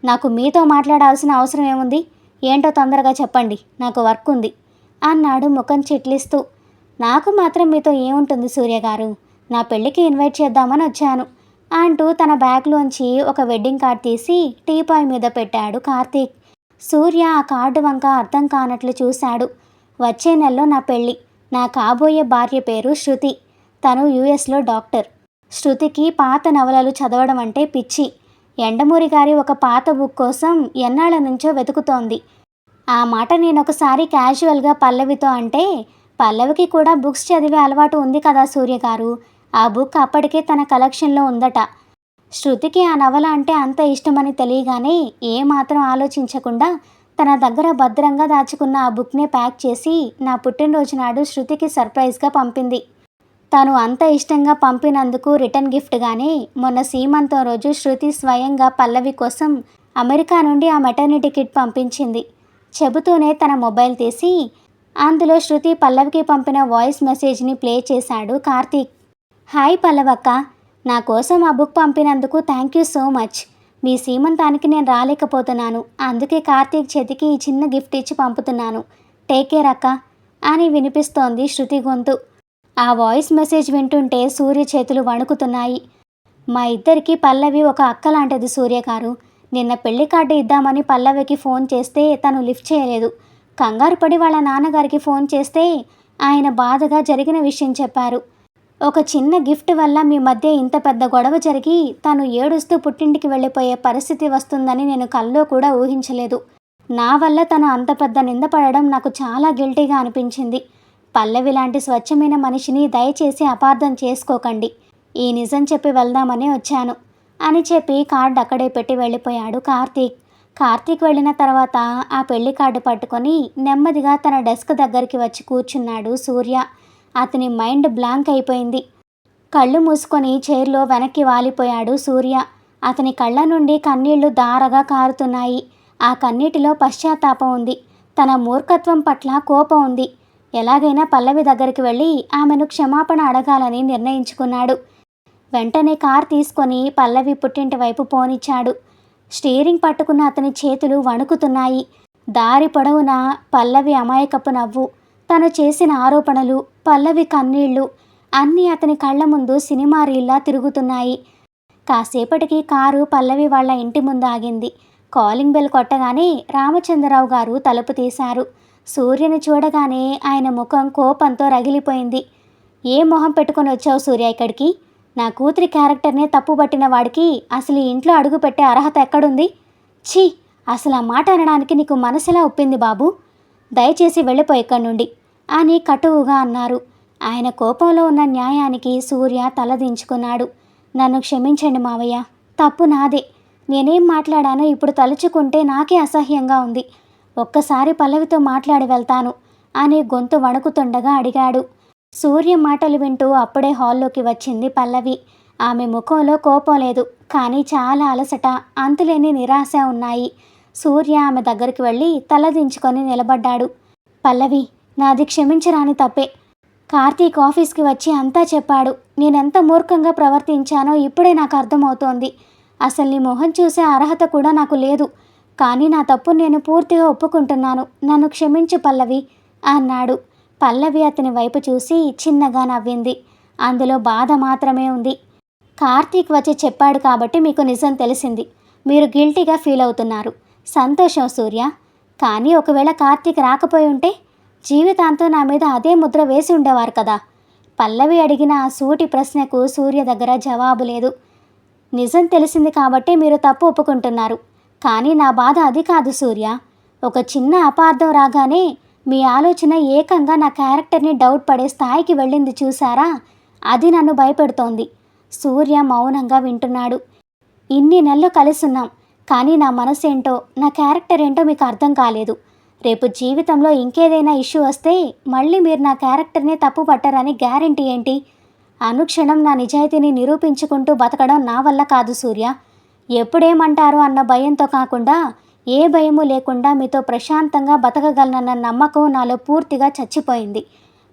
నాకు మీతో మాట్లాడాల్సిన అవసరం ఏముంది? ఏంటో తొందరగా చెప్పండి, నాకు వర్క్ ఉంది అన్నాడు ముఖం చిట్లిస్తూ. నాకు మాత్రం మీతో ఏముంటుంది సూర్య గారు, నా పెళ్ళికి ఇన్వైట్ చేద్దామని వచ్చాను అంటూ తన బ్యాగ్లోంచి ఒక వెడ్డింగ్ కార్డ్ తీసి టీపాయ్ మీద పెట్టాడు కార్తీక్. సూర్య ఆ కార్డు వంక అర్థం కానట్లు చూశాడు. వచ్చే నెలలో నా పెళ్ళి. నా కాబోయే భార్య పేరు శృతి. తను యుఎస్లో డాక్టర్. శృతికి పాత నవలలు చదవడం అంటే పిచ్చి. ఎండమూరి గారి ఒక పాత బుక్ కోసం ఎన్నాళ్ళ నుంచో వెతుకుతోంది. ఆ మాట నేనొకసారి క్యాజువల్గా పల్లవితో అంటే, పల్లవికి కూడా బుక్స్ చదివే అలవాటు ఉంది కదా సూర్య గారు, ఆ బుక్ అప్పటికే తన కలెక్షన్లో ఉందట. శృతికి ఆ నవల అంటే అంత ఇష్టమని తెలియగానే ఏమాత్రం ఆలోచించకుండా తన దగ్గర భద్రంగా దాచుకున్న ఆ బుక్నే ప్యాక్ చేసి నా పుట్టినరోజు నాడు శృతికి సర్ప్రైజ్గా పంపింది. తను అంత ఇష్టంగా పంపినందుకు రిటర్న్ గిఫ్ట్గానే మొన్న సీమంతం రోజు శృతి స్వయంగా పల్లవి కోసం అమెరికా నుండి ఆ మెటర్నిటీ కిట్ పంపించింది. చెబుతూనే తన మొబైల్ తీసి అందులో శృతి పల్లవికి పంపిన వాయిస్ మెసేజ్ని ప్లే చేశాడు కార్తీక్. హాయ్ పల్లవక్క, నా కోసం ఆ బుక్ పంపినందుకు థ్యాంక్ యూ సో మచ్. మీ సీమంతానికి నేను రాలేకపోతున్నాను, అందుకే కార్తీక్ చేతికి ఈ చిన్న గిఫ్ట్ ఇచ్చి పంపుతున్నాను. టేక్ కేర్ అక్క అని వినిపిస్తోంది శృతి గొంతు. ఆ వాయిస్ మెసేజ్ వింటుంటే సూర్య చేతులు వణుకుతున్నాయి. మా ఇద్దరికి పల్లవి ఒక అక్క లాంటిది సూర్య గారు. నిన్న పెళ్లి కార్డు ఇద్దామని పల్లవికి ఫోన్ చేస్తే తను లిఫ్ట్ చేయలేదు. కంగారు పడి వాళ్ళ నాన్నగారికి ఫోన్ చేస్తే ఆయన బాధగా జరిగిన విషయం చెప్పారు. ఒక చిన్న గిఫ్ట్ వల్ల మీ మధ్య ఇంత పెద్ద గొడవ జరిగి తను ఏడుస్తూ పుట్టింటికి వెళ్ళిపోయే పరిస్థితి వస్తుందని నేను కల్లో కూడా ఊహించలేదు. నా వల్ల తను అంత పెద్ద నింద పడడం నాకు చాలా గిల్టీగా అనిపించింది. పల్లవి లాంటి స్వచ్ఛమైన మనిషిని దయచేసి అపార్థం చేసుకోకండి. ఈ నిజం చెప్పి వెళ్దామని వచ్చాను అని చెప్పి కార్డు అక్కడే పెట్టి వెళ్ళిపోయాడు కార్తీక్. కార్తీక్ వెళ్ళిన తర్వాత ఆ పెళ్లి కార్డు పట్టుకొని నెమ్మదిగా తన డెస్క్ దగ్గరికి వచ్చి కూర్చున్నాడు సూర్య. అతని మైండ్ బ్లాంక్ అయిపోయింది. కళ్ళు మూసుకొని చైర్లో వెనక్కి వాలిపోయాడు సూర్య. అతని కళ్ళ నుండి కన్నీళ్లు ధారగా కారుతున్నాయి. ఆ కన్నీటిలో పశ్చాత్తాపం ఉంది. తన మూర్ఖత్వం పట్ల కోపం ఉంది. ఎలాగైనా పల్లవి దగ్గరికి వెళ్ళి ఆమెను క్షమాపణ అడగాలని నిర్ణయించుకున్నాడు. వెంటనే కార్ తీసుకొని పల్లవి పుట్టింటి వైపు పోనిచ్చాడు. స్టీరింగ్ పట్టుకున్న అతని చేతులు వణుకుతున్నాయి. దారి పొడవునా పల్లవి అమాయకపు నవ్వు, తను చేసిన ఆరోపణలు, పల్లవి కన్నీళ్లు అన్నీ అతని కళ్ళ ముందు సినిమా రీల్లా తిరుగుతున్నాయి. కాసేపటికి కారు పల్లవి వాళ్ళ ఇంటి ముందు ఆగింది. కాలింగ్ బెల్ కొట్టగానే రామచంద్రరావు గారు తలుపు తీశారు. సూర్యని చూడగానే ఆయన ముఖం కోపంతో రగిలిపోయింది. ఏ మొహం పెట్టుకొని వచ్చావు సూర్య ఇక్కడికి? నా కూతురి క్యారెక్టర్నే తప్పుపట్టిన వాడికి అసలు ఈ ఇంట్లో అడుగు పెట్టే అర్హత ఎక్కడుంది? ఛీ, అసలు ఆ మాట అనడానికి నీకు మనసులా ఒప్పింది బాబు. దయచేసి వెళ్ళిపో ఇక్కడి నుండి అని కటువుగా అన్నారు. ఆయన కోపంలో ఉన్న న్యాయానికి సూర్య తలదించుకున్నాడు. నన్ను క్షమించండి మావయ్య, తప్పు నాదే. నేనేం మాట్లాడానో ఇప్పుడు తలుచుకుంటే నాకే అసహ్యంగా ఉంది. ఒక్కసారి పల్లవితో మాట్లాడి వెళ్తాను అని గొంతు వణుకుతుండగా అడిగాడు. సూర్య మాటలు వింటూ అప్పుడే హాల్లోకి వచ్చింది పల్లవి. ఆమె ముఖంలో కోపం లేదు, కానీ చాలా అలసట, అంతులేని నిరాశ ఉన్నాయి. సూర్య ఆమె దగ్గరికి వెళ్ళి తలదించుకొని నిలబడ్డాడు. పల్లవి, నాది క్షమించరాని తప్పే. కార్తీక్ ఆఫీస్కి వచ్చి అంతా చెప్పాడు. నేనెంత మూర్ఖంగా ప్రవర్తించానో ఇప్పుడే నాకు అర్థమవుతోంది. అసలు నీ మొహం చూసే అర్హత కూడా నాకు లేదు. కానీ నా తప్పు నేను పూర్తిగా ఒప్పుకుంటున్నాను. నన్ను క్షమించు పల్లవి అన్నాడు. పల్లవి అతని వైపు చూసి చిన్నగా నవ్వింది. అందులో బాధ మాత్రమే ఉంది. కార్తీక్ వచ్చి చెప్పాడు కాబట్టి మీకు నిజం తెలిసింది. మీరు గిల్టీగా ఫీల్ అవుతున్నారు. సంతోషం సూర్య. కానీ ఒకవేళ కార్తీక్ రాకపోయి ఉంటే జీవితాంతం నా మీద అదే ముద్ర వేసి ఉండేవారు కదా. పల్లవి అడిగిన ఆ సూటి ప్రశ్నకు సూర్య దగ్గర జవాబు లేదు. నిజం తెలిసింది కాబట్టి మీరు తప్పు ఒప్పుకుంటున్నారు. కానీ నా బాధ అది కాదు సూర్య. ఒక చిన్న అపార్థం రాగానే మీ ఆలోచన ఏకంగా నా క్యారెక్టర్ని డౌట్ పడే స్థాయికి వెళ్ళింది చూసారా, అది నన్ను భయపెడుతోంది. సూర్య మౌనంగా వింటున్నాడు. ఇన్ని నెలలు కలిసున్నాం, కానీ నా మనసేంటో, నా క్యారెక్టర్ ఏంటో మీకు అర్థం కాలేదు. రేపు జీవితంలో ఇంకేదైనా ఇష్యూ వస్తే మళ్ళీ మీరు నా క్యారెక్టర్ని తప్పు పట్టరని గ్యారెంటీ ఏంటి? అనుక్షణం నా నిజాయితీని నిరూపించుకుంటూ బతకడం నా వల్ల కాదు సూర్య. ఎప్పుడేమంటారో అన్న భయంతో కాకుండా, ఏ భయము లేకుండా మీతో ప్రశాంతంగా బతకగలనన్న నమ్మకం నాలో పూర్తిగా చచ్చిపోయింది.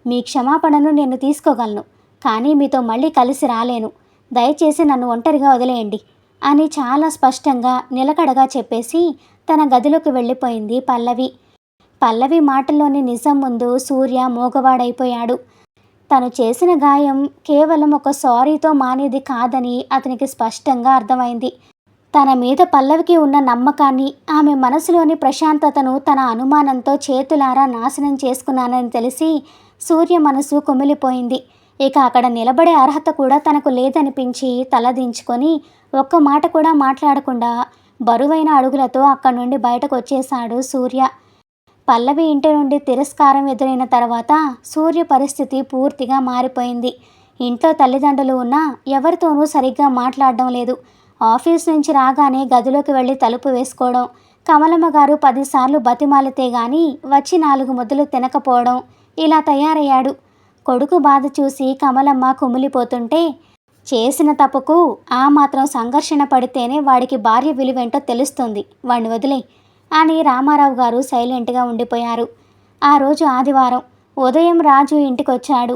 మీ క్షమాపణను నేను తీసుకోగలను, కానీ మీతో మళ్ళీ కలిసి రాలేను. దయచేసి నన్ను ఒంటరిగా వదిలేయండి అని చాలా స్పష్టంగా నిలకడగా చెప్పేసి తన గదిలోకి వెళ్ళిపోయింది పల్లవి. పల్లవి మాటల్లోని నిజం ముందు సూర్య మూగవాడైపోయాడు. తను చేసిన గాయం కేవలం ఒక సారీతో మానేది కాదని అతనికి స్పష్టంగా అర్థమైంది. తన మీద పల్లవికి ఉన్న నమ్మకాన్ని, ఆమె మనసులోని ప్రశాంతతను తన అనుమానంతో చేతులారా నాశనం చేసుకున్నానని తెలిసి సూర్య మనసు కుమిలిపోయింది. ఇక అక్కడ నిలబడే అర్హత కూడా తనకు లేదనిపించి తలదించుకొని ఒక్క మాట కూడా మాట్లాడకుండా బరువైన అడుగులతో అక్కడి నుండి బయటకు వచ్చేశాడు సూర్య. పల్లవి ఇంటి నుండి తిరస్కారం ఎదురైన తర్వాత సూర్య పరిస్థితి పూర్తిగా మారిపోయింది. ఇంట్లో తల్లిదండ్రులు ఉన్నా ఎవరితోనూ సరిగ్గా మాట్లాడడం లేదు. ఆఫీస్ నుంచి రాగానే గదిలోకి వెళ్ళి తలుపు వేసుకోవడం, కమలమ్మ గారు 10 సార్లు బతిమాలితే గాని వచ్చి 4 ముద్దలు తినకపోవడం, ఇలా తయారయ్యాడు. కొడుకు బాధ చూసి కమలమ్మ కుమిలిపోతుంటే, చేసిన తప్పుకు ఆ మాత్రం సంఘర్షణ పడితేనే వాడికి భార్య విలువేంటో తెలుస్తుంది, వాణ్ణి వదిలే అని రామారావు గారు సైలెంట్గా ఉండిపోయారు. ఆ రోజు ఆదివారం ఉదయం రాజు ఇంటికొచ్చాడు.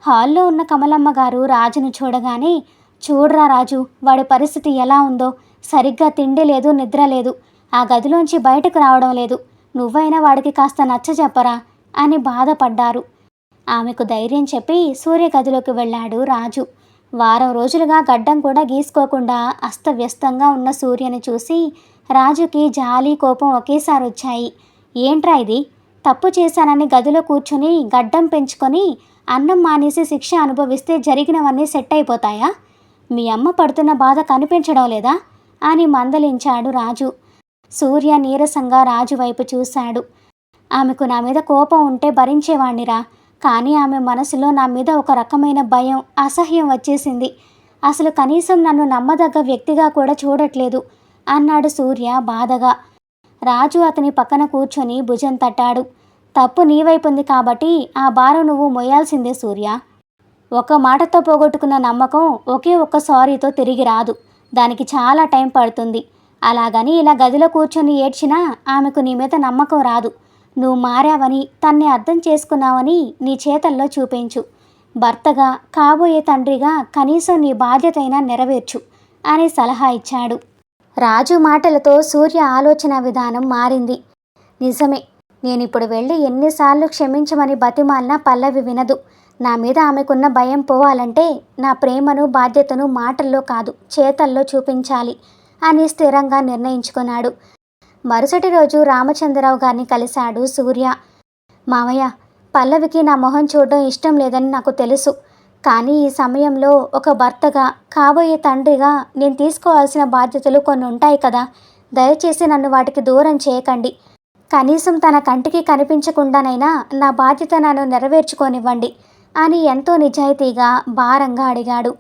హాల్లో ఉన్న కమలమ్మ గారు రాజును చూడగానే, చూడరా రాజు, వాడి పరిస్థితి ఎలా ఉందో, సరిగ్గా తిండి లేదు, నిద్ర లేదు, ఆ గదిలోంచి బయటకు రావడం లేదు, నువ్వైనా వాడికి కాస్త నచ్చ చెప్పరా అని బాధపడ్డారు. ఆమెకు ధైర్యం చెప్పి సూర్య గదిలోకి వెళ్ళాడు రాజు. వారం రోజులుగా గడ్డం కూడా గీసుకోకుండా అస్తవ్యస్తంగా ఉన్న సూర్యని చూసి రాజుకి జాలి, కోపం ఒకేసారి వచ్చాయి. ఏంట్రా ఇది? తప్పు చేశానని గదిలో కూర్చొని గడ్డం పెంచుకొని అన్నం మానేసి శిక్ష అనుభవిస్తే జరిగినవన్నీ సెట్ అయిపోతాయా? మీ అమ్మ పడుతున్న బాధ కనిపించడం లేదా అని మందలించాడు రాజు. సూర్య నీరసంగా రాజు వైపు చూశాడు. ఆమెకు నా మీద కోపం ఉంటే భరించేవాణ్ణిరా, కానీ ఆమె మనసులో నా మీద ఒక రకమైన భయం, అసహ్యం వచ్చేసింది. అసలు కనీసం నన్ను నమ్మదగ్గ వ్యక్తిగా కూడా చూడట్లేదు అన్నాడు సూర్య బాధగా. రాజు అతని పక్కన కూర్చొని భుజం తట్టాడు. తప్పు నీ వైపుంది కాబట్టి ఆ భారం నువ్వు మొయ్యాల్సిందే సూర్య. ఒక మాటతో పోగొట్టుకున్న నమ్మకం ఒకే ఒక్క సారీతో తిరిగి రాదు. దానికి చాలా టైం పడుతుంది. అలాగని ఇలా గదిలో కూర్చొని ఏడ్చినా ఆమెకు నీ మీద నమ్మకం రాదు. నువ్వు మారావని, తన్ని అర్థం చేసుకున్నావని నీ చేతల్లో చూపించు. భర్తగా, కాబోయే తండ్రిగా కనీసం నీ బాధ్యతైనా నెరవేర్చు అని సలహా ఇచ్చాడు. రాజు మాటలతో సూర్య ఆలోచన విధానం మారింది. నిజమే, నేనిప్పుడు వెళ్ళి ఎన్నిసార్లు క్షమించమని బతిమాలినా పల్లవి వినదు. నా మీద ఆమెకున్న భయం పోవాలంటే నా ప్రేమను, బాధ్యతను మాటల్లో కాదు చేతల్లో చూపించాలి అని స్థిరంగా నిర్ణయించుకున్నాడు. మరుసటి రోజు రామచంద్రరావు గారిని కలిశాడు సూర్య. మామయ్య, పల్లవికి నా మొహం చూడడం ఇష్టం లేదని నాకు తెలుసు. కానీ ఈ సమయంలో ఒక భర్తగా, కాబోయే తండ్రిగా నేను తీసుకోవాల్సిన బాధ్యతలు కొన్ని ఉంటాయి కదా. దయచేసి నన్ను వాటికి దూరం చేయకండి. కనీసం తన కంటికి కనిపించకుండానైనా నా బాధ్యత నన్ను నెరవేర్చుకోనివ్వండి అని ఎంతో నిజాయితీగా, భారంగా అడిగాడు.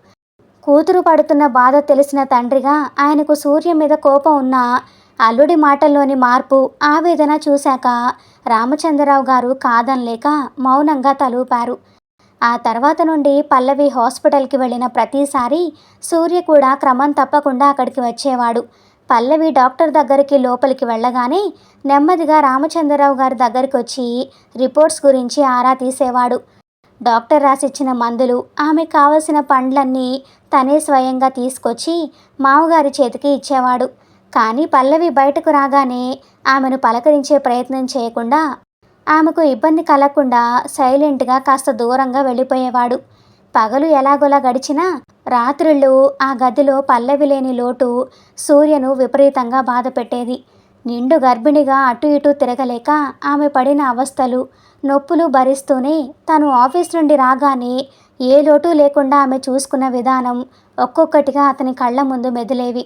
కూతురు పడుతున్న బాధ తెలిసిన తండ్రిగా ఆయనకు సూర్య మీద కోపం ఉన్న అల్లుడి మాటల్లోని మార్పు, ఆవేదన చూశాక రామచంద్రరావు గారు కాదనలేక మౌనంగా తలూపారు. ఆ తర్వాత నుండి పల్లవి హాస్పిటల్కి వెళ్ళిన ప్రతిసారి సూర్య కూడా క్రమం తప్పకుండా అక్కడికి వచ్చేవాడు. పల్లవి డాక్టర్ దగ్గరికి లోపలికి వెళ్ళగానే నెమ్మదిగా రామచంద్రరావు గారి దగ్గరికి వచ్చి రిపోర్ట్స్ గురించి ఆరా తీసేవాడు. డాక్టర్ రాసిచ్చిన మందులు, ఆమెకు కావలసిన పండ్లన్నీ తనే స్వయంగా తీసుకొచ్చి మామగారి చేతికి ఇచ్చేవాడు. కానీ పల్లవి బయటకు రాగానే ఆమెను పలకరించే ప్రయత్నం చేయకుండా, ఆమెకు ఇబ్బంది కలగకుండా సైలెంట్గా కాస్త దూరంగా వెళ్ళిపోయేవాడు. పగలు ఎలాగోలా గడిచినా రాత్రుళ్ళు ఆ గదిలో పల్లవి లేని లోటు సూర్యను విపరీతంగా బాధ పెట్టేది. నిండు గర్భిణిగా అటు ఇటు తిరగలేక ఆమె పడిన అవస్థలు, నొప్పులు భరిస్తూనే తను ఆఫీస్ నుండి రాగానే ఏ లోటు లేకుండా ఆమె చూసుకున్న విధానం ఒక్కొక్కటిగా అతని కళ్ళ ముందు మెదిలేవి.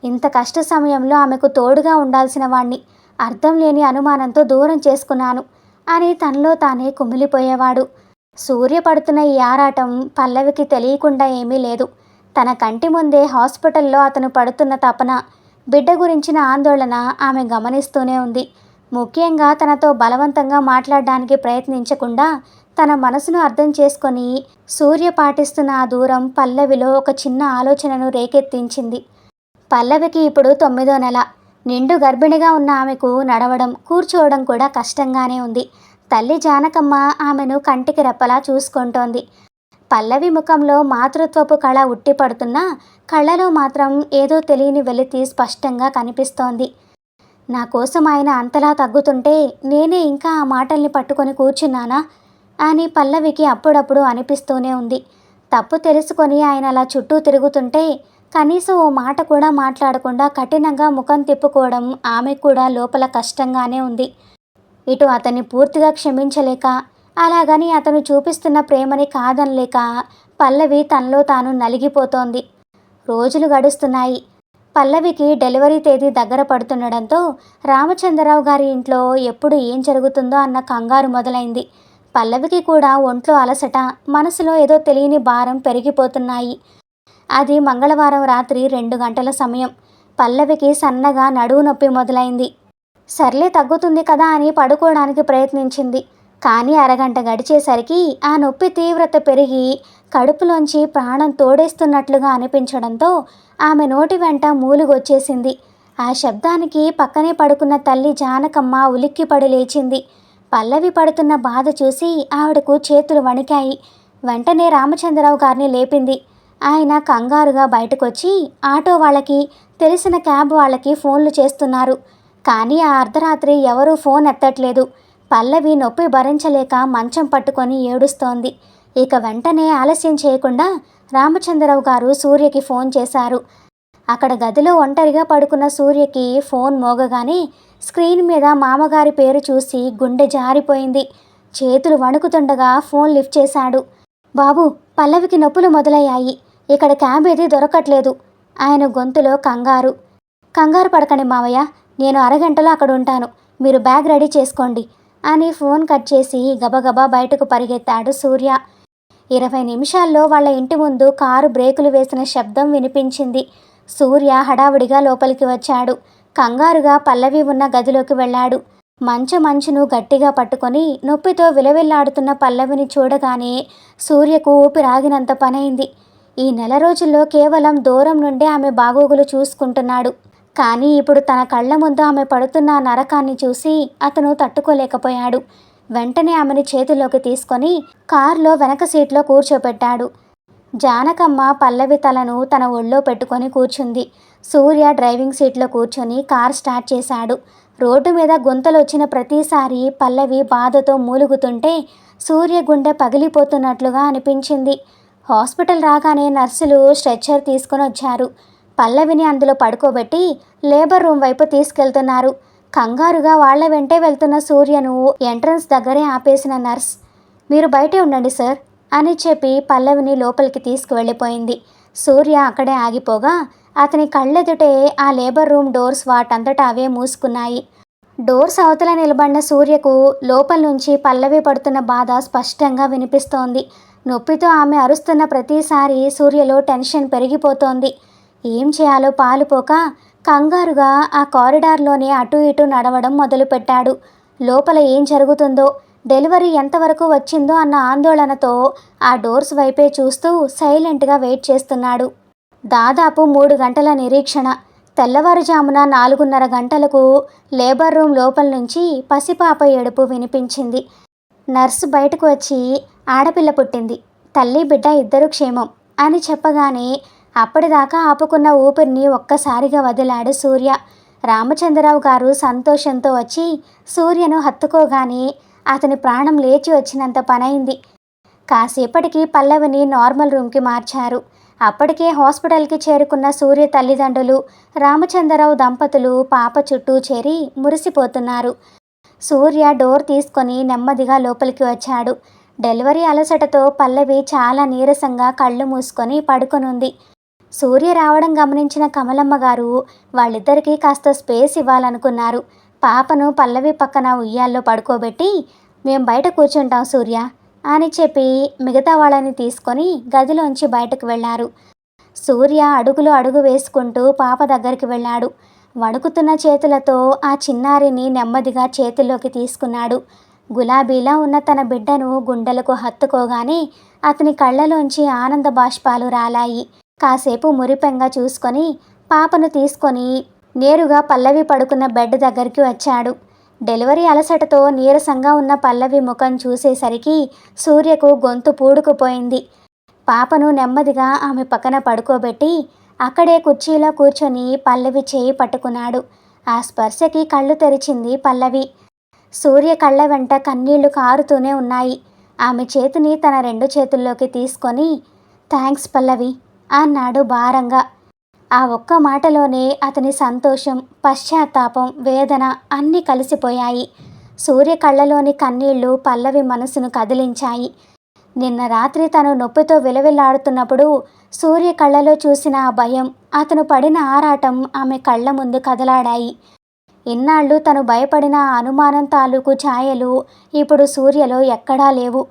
ఇంత కష్ట సమయంలో ఆమెకు తోడుగా ఉండాల్సిన వాణ్ణి అర్థం లేని అనుమానంతో దూరం చేసుకున్నాను అని తనలో తానే కుమిలిపోయేవాడు. సూర్య పడుతున్న ఈ ఆరాటం పల్లవికి తెలియకుండా ఏమీ లేదు. తన కంటి ముందే హాస్పిటల్లో అతను పడుతున్న తపన, బిడ్డ గురించిన ఆందోళన ఆమె గమనిస్తూనే ఉంది. ముఖ్యంగా తనతో బలవంతంగా మాట్లాడడానికి ప్రయత్నించకుండా తన మనసును అర్థం చేసుకొని సూర్య పాటిస్తున్న ఆ దూరం పల్లవిలో ఒక చిన్న ఆలోచనను రేకెత్తించింది. పల్లవికి ఇప్పుడు 9వ నెల. నిండు గర్భిణిగా ఉన్న ఆమెకు నడవడం, కూర్చోవడం కూడా కష్టంగానే ఉంది. తల్లి జానకమ్మ ఆమెను కంటికి రెప్పలా చూసుకుంటోంది. పల్లవి ముఖంలో మాతృత్వపు కళ ఉట్టిపడుతున్నా కళ్ళలో మాత్రం ఏదో తెలియని వెలితి స్పష్టంగా కనిపిస్తోంది. నా కోసం ఆయన అంతలా తగ్గుతుంటే నేనే ఇంకా ఆ మాటల్ని పట్టుకొని కూర్చున్నానా అని పల్లవికి అప్పుడప్పుడు అనిపిస్తూనే ఉంది. తప్పు తెలుసుకొని ఆయన అలా చుట్టూ తిరుగుతుంటే కనీసం ఓ మాట కూడా మాట్లాడకుండా కఠినంగా ముఖం తిప్పుకోవడం ఆమెకు కూడా లోపల కష్టంగానే ఉంది. ఇటు అతన్ని పూర్తిగా క్షమించలేక, అలాగని అతను చూపిస్తున్న ప్రేమని కాదనలేక పల్లవి తనలో తాను నలిగిపోతోంది. రోజులు గడుస్తున్నాయి. పల్లవికి డెలివరీ తేదీ దగ్గర పడుతుండడంతో రామచంద్రరావు గారి ఇంట్లో ఎప్పుడు ఏం జరుగుతుందో అన్న కంగారు మొదలైంది. పల్లవికి కూడా ఒంట్లో అలసట, మనసులో ఏదో తెలియని భారం పెరిగిపోతున్నాయి. అది మంగళవారం రాత్రి 2 గంటల సమయం. పల్లవికి సన్నగా నడువు నొప్పి మొదలైంది. సర్లే తగ్గుతుంది కదా అని పడుకోవడానికి ప్రయత్నించింది. కానీ అరగంట గడిచేసరికి ఆ నొప్పి తీవ్రత పెరిగి కడుపులోంచి ప్రాణం తోడేస్తున్నట్లుగా అనిపించడంతో ఆమె నోటి వెంట మూలుగొచ్చేసింది. ఆ శబ్దానికి పక్కనే పడుకున్న తల్లి జానకమ్మ ఉలిక్కిపడి లేచింది. పల్లవి పడుతున్న బాధ చూసి ఆవిడకు చేతులు వణికాయి. వెంటనే రామచంద్రరావు గారిని లేపింది. ఆయన కంగారుగా బయటకొచ్చి ఆటో వాళ్ళకి, తెలిసిన క్యాబ్ వాళ్ళకి ఫోన్లు చేస్తున్నారు. కానీ ఆ అర్ధరాత్రి ఎవరూ ఫోన్ ఎత్తట్లేదు. పల్లవి నొప్పి భరించలేక మంచం పట్టుకొని ఏడుస్తోంది. ఇక వెంటనే ఆలస్యం చేయకుండా రామచంద్రరావు గారు సూర్యకి ఫోన్ చేశారు. అక్కడ గదిలో ఒంటరిగా పడుకున్న సూర్యకి ఫోన్ మోగగానే స్క్రీన్ మీద మామగారి పేరు చూసి గుండె జారిపోయింది. చేతులు వణుకుతుండగా ఫోన్ లిఫ్ట్ చేశాడు. బాబు, పల్లవికి నొప్పులు మొదలయ్యాయి. ఇక్కడ క్యాబ్ ఏది దొరకట్లేదు. ఆయన గొంతులో కంగారు. కంగారు పడకండి మావయ్య, నేను అరగంటలో అక్కడ ఉంటాను. మీరు బ్యాగ్ రెడీ చేసుకోండి అని ఫోన్ కట్ చేసి గబగబా బయటకు పరిగెత్తాడు సూర్య. 20 నిమిషాల్లో వాళ్ళ ఇంటి ముందు కారు బ్రేకులు వేసిన శబ్దం వినిపించింది. సూర్య హడావుడిగా లోపలికి వచ్చాడు. కంగారుగా పల్లవి ఉన్న గదిలోకి వెళ్ళాడు. మంచును గట్టిగా పట్టుకొని నొప్పితో విలవిల్లాడుతున్న పల్లవిని చూడగానే సూర్యకు ఊపిరాగినంత పనైంది. ఈ నెల రోజుల్లో కేవలం దూరం నుండే ఆమె బాగోగులు చూసుకుంటున్నాడు. కానీ ఇప్పుడు తన కళ్ళ ముందు ఆమె పడుతున్న నరకాన్ని చూసి అతను తట్టుకోలేకపోయాడు. వెంటనే ఆమెను చేతిలోకి తీసుకొని కారులో వెనక సీట్లో కూర్చోపెట్టాడు. జానకమ్మ పల్లవి తలను తన ఒళ్ళో పెట్టుకొని కూర్చుంది. సూర్య డ్రైవింగ్ సీట్లో కూర్చొని కార్ స్టార్ట్ చేశాడు. రోడ్డు మీద గుంతలు వచ్చిన ప్రతిసారి పల్లవి బాధతో మూలుగుతుంటే సూర్య గుండె పగిలిపోతున్నట్లుగా అనిపించింది. హాస్పిటల్ రాగానే నర్సులు స్ట్రెచ్చర్ తీసుకొని వచ్చారు. పల్లవిని అందులో పడుకోబెట్టి లేబర్ రూమ్ వైపు తీసుకెళ్తున్నారు. కంగారుగా వాళ్ల వెంటే వెళ్తున్న సూర్యను ఎంట్రన్స్ దగ్గరే ఆపేసిన నర్స్, మీరు బయటే ఉండండి సార్ అని చెప్పి పల్లవిని లోపలికి తీసుకువెళ్ళిపోయింది. సూర్య అక్కడే ఆగిపోగా అతని కళ్ళెదుటే ఆ లేబర్ రూమ్ డోర్స్ వాటంతటా అవే మూసుకున్నాయి. డోర్స్ అవతల నిలబడిన సూర్యకు లోపల నుంచి పల్లవి పడుతున్న బాధ స్పష్టంగా వినిపిస్తోంది. నొప్పితో ఆమె అరుస్తున్న ప్రతిసారి సూర్యలో టెన్షన్ పెరిగిపోతోంది. ఏం చేయాలో పాలుపోక కంగారుగా ఆ కారిడార్లోనే అటు ఇటు నడవడం మొదలుపెట్టాడు. లోపల ఏం జరుగుతుందో, డెలివరీ ఎంతవరకు వచ్చిందో అన్న ఆందోళనతో ఆ డోర్స్ వైపే చూస్తూ సైలెంట్గా వెయిట్ చేస్తున్నాడు. దాదాపు 3 గంటల నిరీక్షణ. తెల్లవారుజామున 4:30 గంటలకు లేబర్ రూమ్ లోపల నుంచి పసిపాప ఏడుపు వినిపించింది. నర్సు బయటకు వచ్చి ఆడపిల్ల పుట్టింది, తల్లి బిడ్డ ఇద్దరు క్షేమం అని చెప్పగానే అప్పటిదాకా ఆపుకున్న ఊపిరిని ఒక్కసారిగా వదిలాడు సూర్య. రామచంద్రరావు గారు సంతోషంతో వచ్చి సూర్యను హత్తుకోగానే అతని ప్రాణం లేచి వచ్చినంత పనైంది. కాసేపటికి పల్లవిని నార్మల్ రూమ్కి మార్చారు. అప్పటికే హాస్పిటల్కి చేరుకున్న సూర్య తల్లిదండ్రులు, రామచంద్రరావు దంపతులు పాప చుట్టూ చేరి మురిసిపోతున్నారు. సూర్య డోర్ తీసుకొని నెమ్మదిగా లోపలికి వచ్చాడు. డెలివరీ అలసటతో పల్లవి చాలా నీరసంగా కళ్ళు మూసుకొని పడుకొనుంది. సూర్య రావడం గమనించిన కమలమ్మ గారు వాళ్ళిద్దరికీ కాస్త స్పేస్ ఇవ్వాలనుకున్నారు. పాపను పల్లవి పక్కన ఉయ్యాల్లో పడుకోబెట్టి, "మేం బయట కూర్చుంటాం సూర్య" అని చెప్పి మిగతా వాళ్ళని తీసుకొని గదిలోంచి బయటకు వెళ్లారు. సూర్య అడుగు వేసుకుంటూ పాప దగ్గరికి వెళ్ళాడు. వణుకుతున్న చేతులతో ఆ చిన్నారిని నెమ్మదిగా చేతుల్లోకి తీసుకున్నాడు. గులాబీలా ఉన్న తన బిడ్డను గుండెలకు హత్తుకోగానే అతని కళ్ళలోంచి ఆనంద బాష్పాలు రాలాయి. కాసేపు మురిపెంగా చూసుకొని పాపను తీసుకొని నేరుగా పల్లవి పడుకున్న బెడ్ దగ్గరికి వచ్చాడు. డెలివరీ అలసటతో నీరసంగా ఉన్న పల్లవి ముఖం చూసేసరికి సూర్యకు గొంతు పూడుకుపోయింది. పాపను నెమ్మదిగా ఆమె పక్కన పడుకోబెట్టి అక్కడే కుర్చీలో కూర్చొని పల్లవి చేయి పట్టుకున్నాడు. ఆ స్పర్శకి కళ్ళు తెరిచింది పల్లవి. సూర్య కళ్ళ వెంట కన్నీళ్లు కారుతూనే ఉన్నాయి. ఆమె చేతిని తన 2 చేతుల్లోకి తీసుకొని, "థ్యాంక్స్ పల్లవి" అన్నాడు భారంగా. ఆ ఒక్క మాటలోనే అతని సంతోషం, పశ్చాత్తాపం, వేదన అన్నీ కలిసిపోయాయి. సూర్య కళ్ళలోని కన్నీళ్లు పల్లవి మనసును కదిలించాయి. నిన్న రాత్రి తను నొప్పితో విలవిల్లాడుతున్నప్పుడు సూర్య కళ్ళలో చూసిన ఆ భయం, అతను పడిన ఆరాటం ఆమె కళ్ళ ముందు కదలాడాయి. ఇన్నాళ్ళు తను భయపడిన ఆ అనుమానం తాలూకు ఛాయలు ఇప్పుడు సూర్యలో ఎక్కడా లేవు.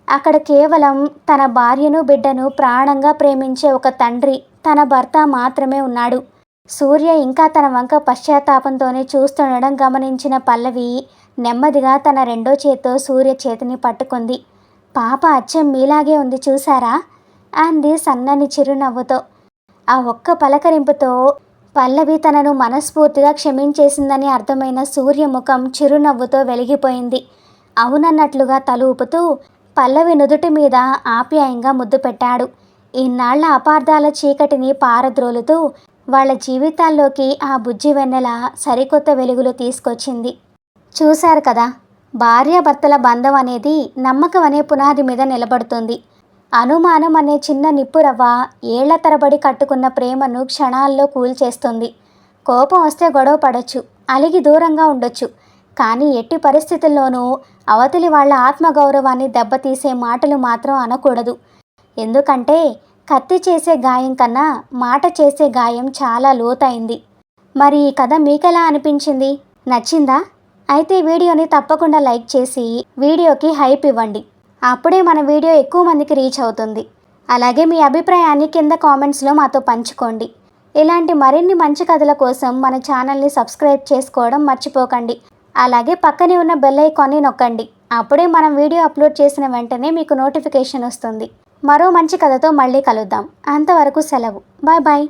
అక్కడ కేవలం తన భార్యను బిడ్డను ప్రాణంగా ప్రేమించే ఒక తండ్రి, తన భర్త మాత్రమే ఉన్నాడు. సూర్య ఇంకా తన వంక పశ్చాత్తాపంతోనే చూస్తుండడం గమనించిన పల్లవి నెమ్మదిగా తన 2వ చేత్తో సూర్య చేతిని పట్టుకుంది. "పాప అచ్చం మీలాగే ఉంది చూసారా" అంది సన్నని చిరునవ్వుతో. ఆ ఒక్క పలకరింపుతో పల్లవి తనను మనస్ఫూర్తిగా క్షమించేసిందని అర్థమైన సూర్య ముఖం చిరునవ్వుతో వెలిగిపోయింది. అవునన్నట్లుగా తల ఊపుతూ పల్లవి నుదుటి మీద ఆప్యాయంగా ముద్దు పెట్టాడు. ఇన్నాళ్ల అపార్థాల చీకటిని పారద్రోలుతూ వాళ్ళ జీవితాల్లోకి ఆ బుజ్జి వెన్నెల సరికొత్త వెలుగులు తీసుకొచ్చింది. చూశారు కదా, భార్యాభర్తల బంధం అనేది నమ్మకం అనే పునాది మీద నిలబడుతుంది. అనుమానం అనే చిన్న నిప్పురవ్వ ఏళ్ల తరబడి కట్టుకున్న ప్రేమను క్షణాల్లో కూల్చేస్తుంది. కోపం వస్తే గొడవ పడొచ్చు, అలిగి దూరంగా ఉండొచ్చు, కానీ ఎట్టి పరిస్థితుల్లోనూ అవతలి వాళ్ళ ఆత్మగౌరవాన్ని దెబ్బతీసే మాటలు మాత్రం అనకూడదు. ఎందుకంటే కత్తి చేసే గాయం కన్నా మాట చేసే గాయం చాలా లోతైంది. మరి ఈ కథ మీకెలా అనిపించింది? నచ్చిందా? అయితే వీడియోని తప్పకుండా లైక్ చేసి వీడియోకి హైప్ ఇవ్వండి. అప్పుడే మన వీడియో ఎక్కువ మందికి రీచ్ అవుతుంది. అలాగే మీ అభిప్రాయాన్ని కింద కామెంట్స్లో మాతో పంచుకోండి. ఇలాంటి మరిన్ని మంచి కథల కోసం మన ఛానల్ని సబ్స్క్రైబ్ చేసుకోవడం మర్చిపోకండి. అలాగే పక్కనే ఉన్న బెల్ ఐకాన్ని నొక్కండి. అప్పుడే మనం వీడియో అప్లోడ్ చేసిన వెంటనే మీకు నోటిఫికేషన్ వస్తుంది. మరో మంచి కథతో మళ్ళీ కలుద్దాం. అంతవరకు సెలవు. Bye bye.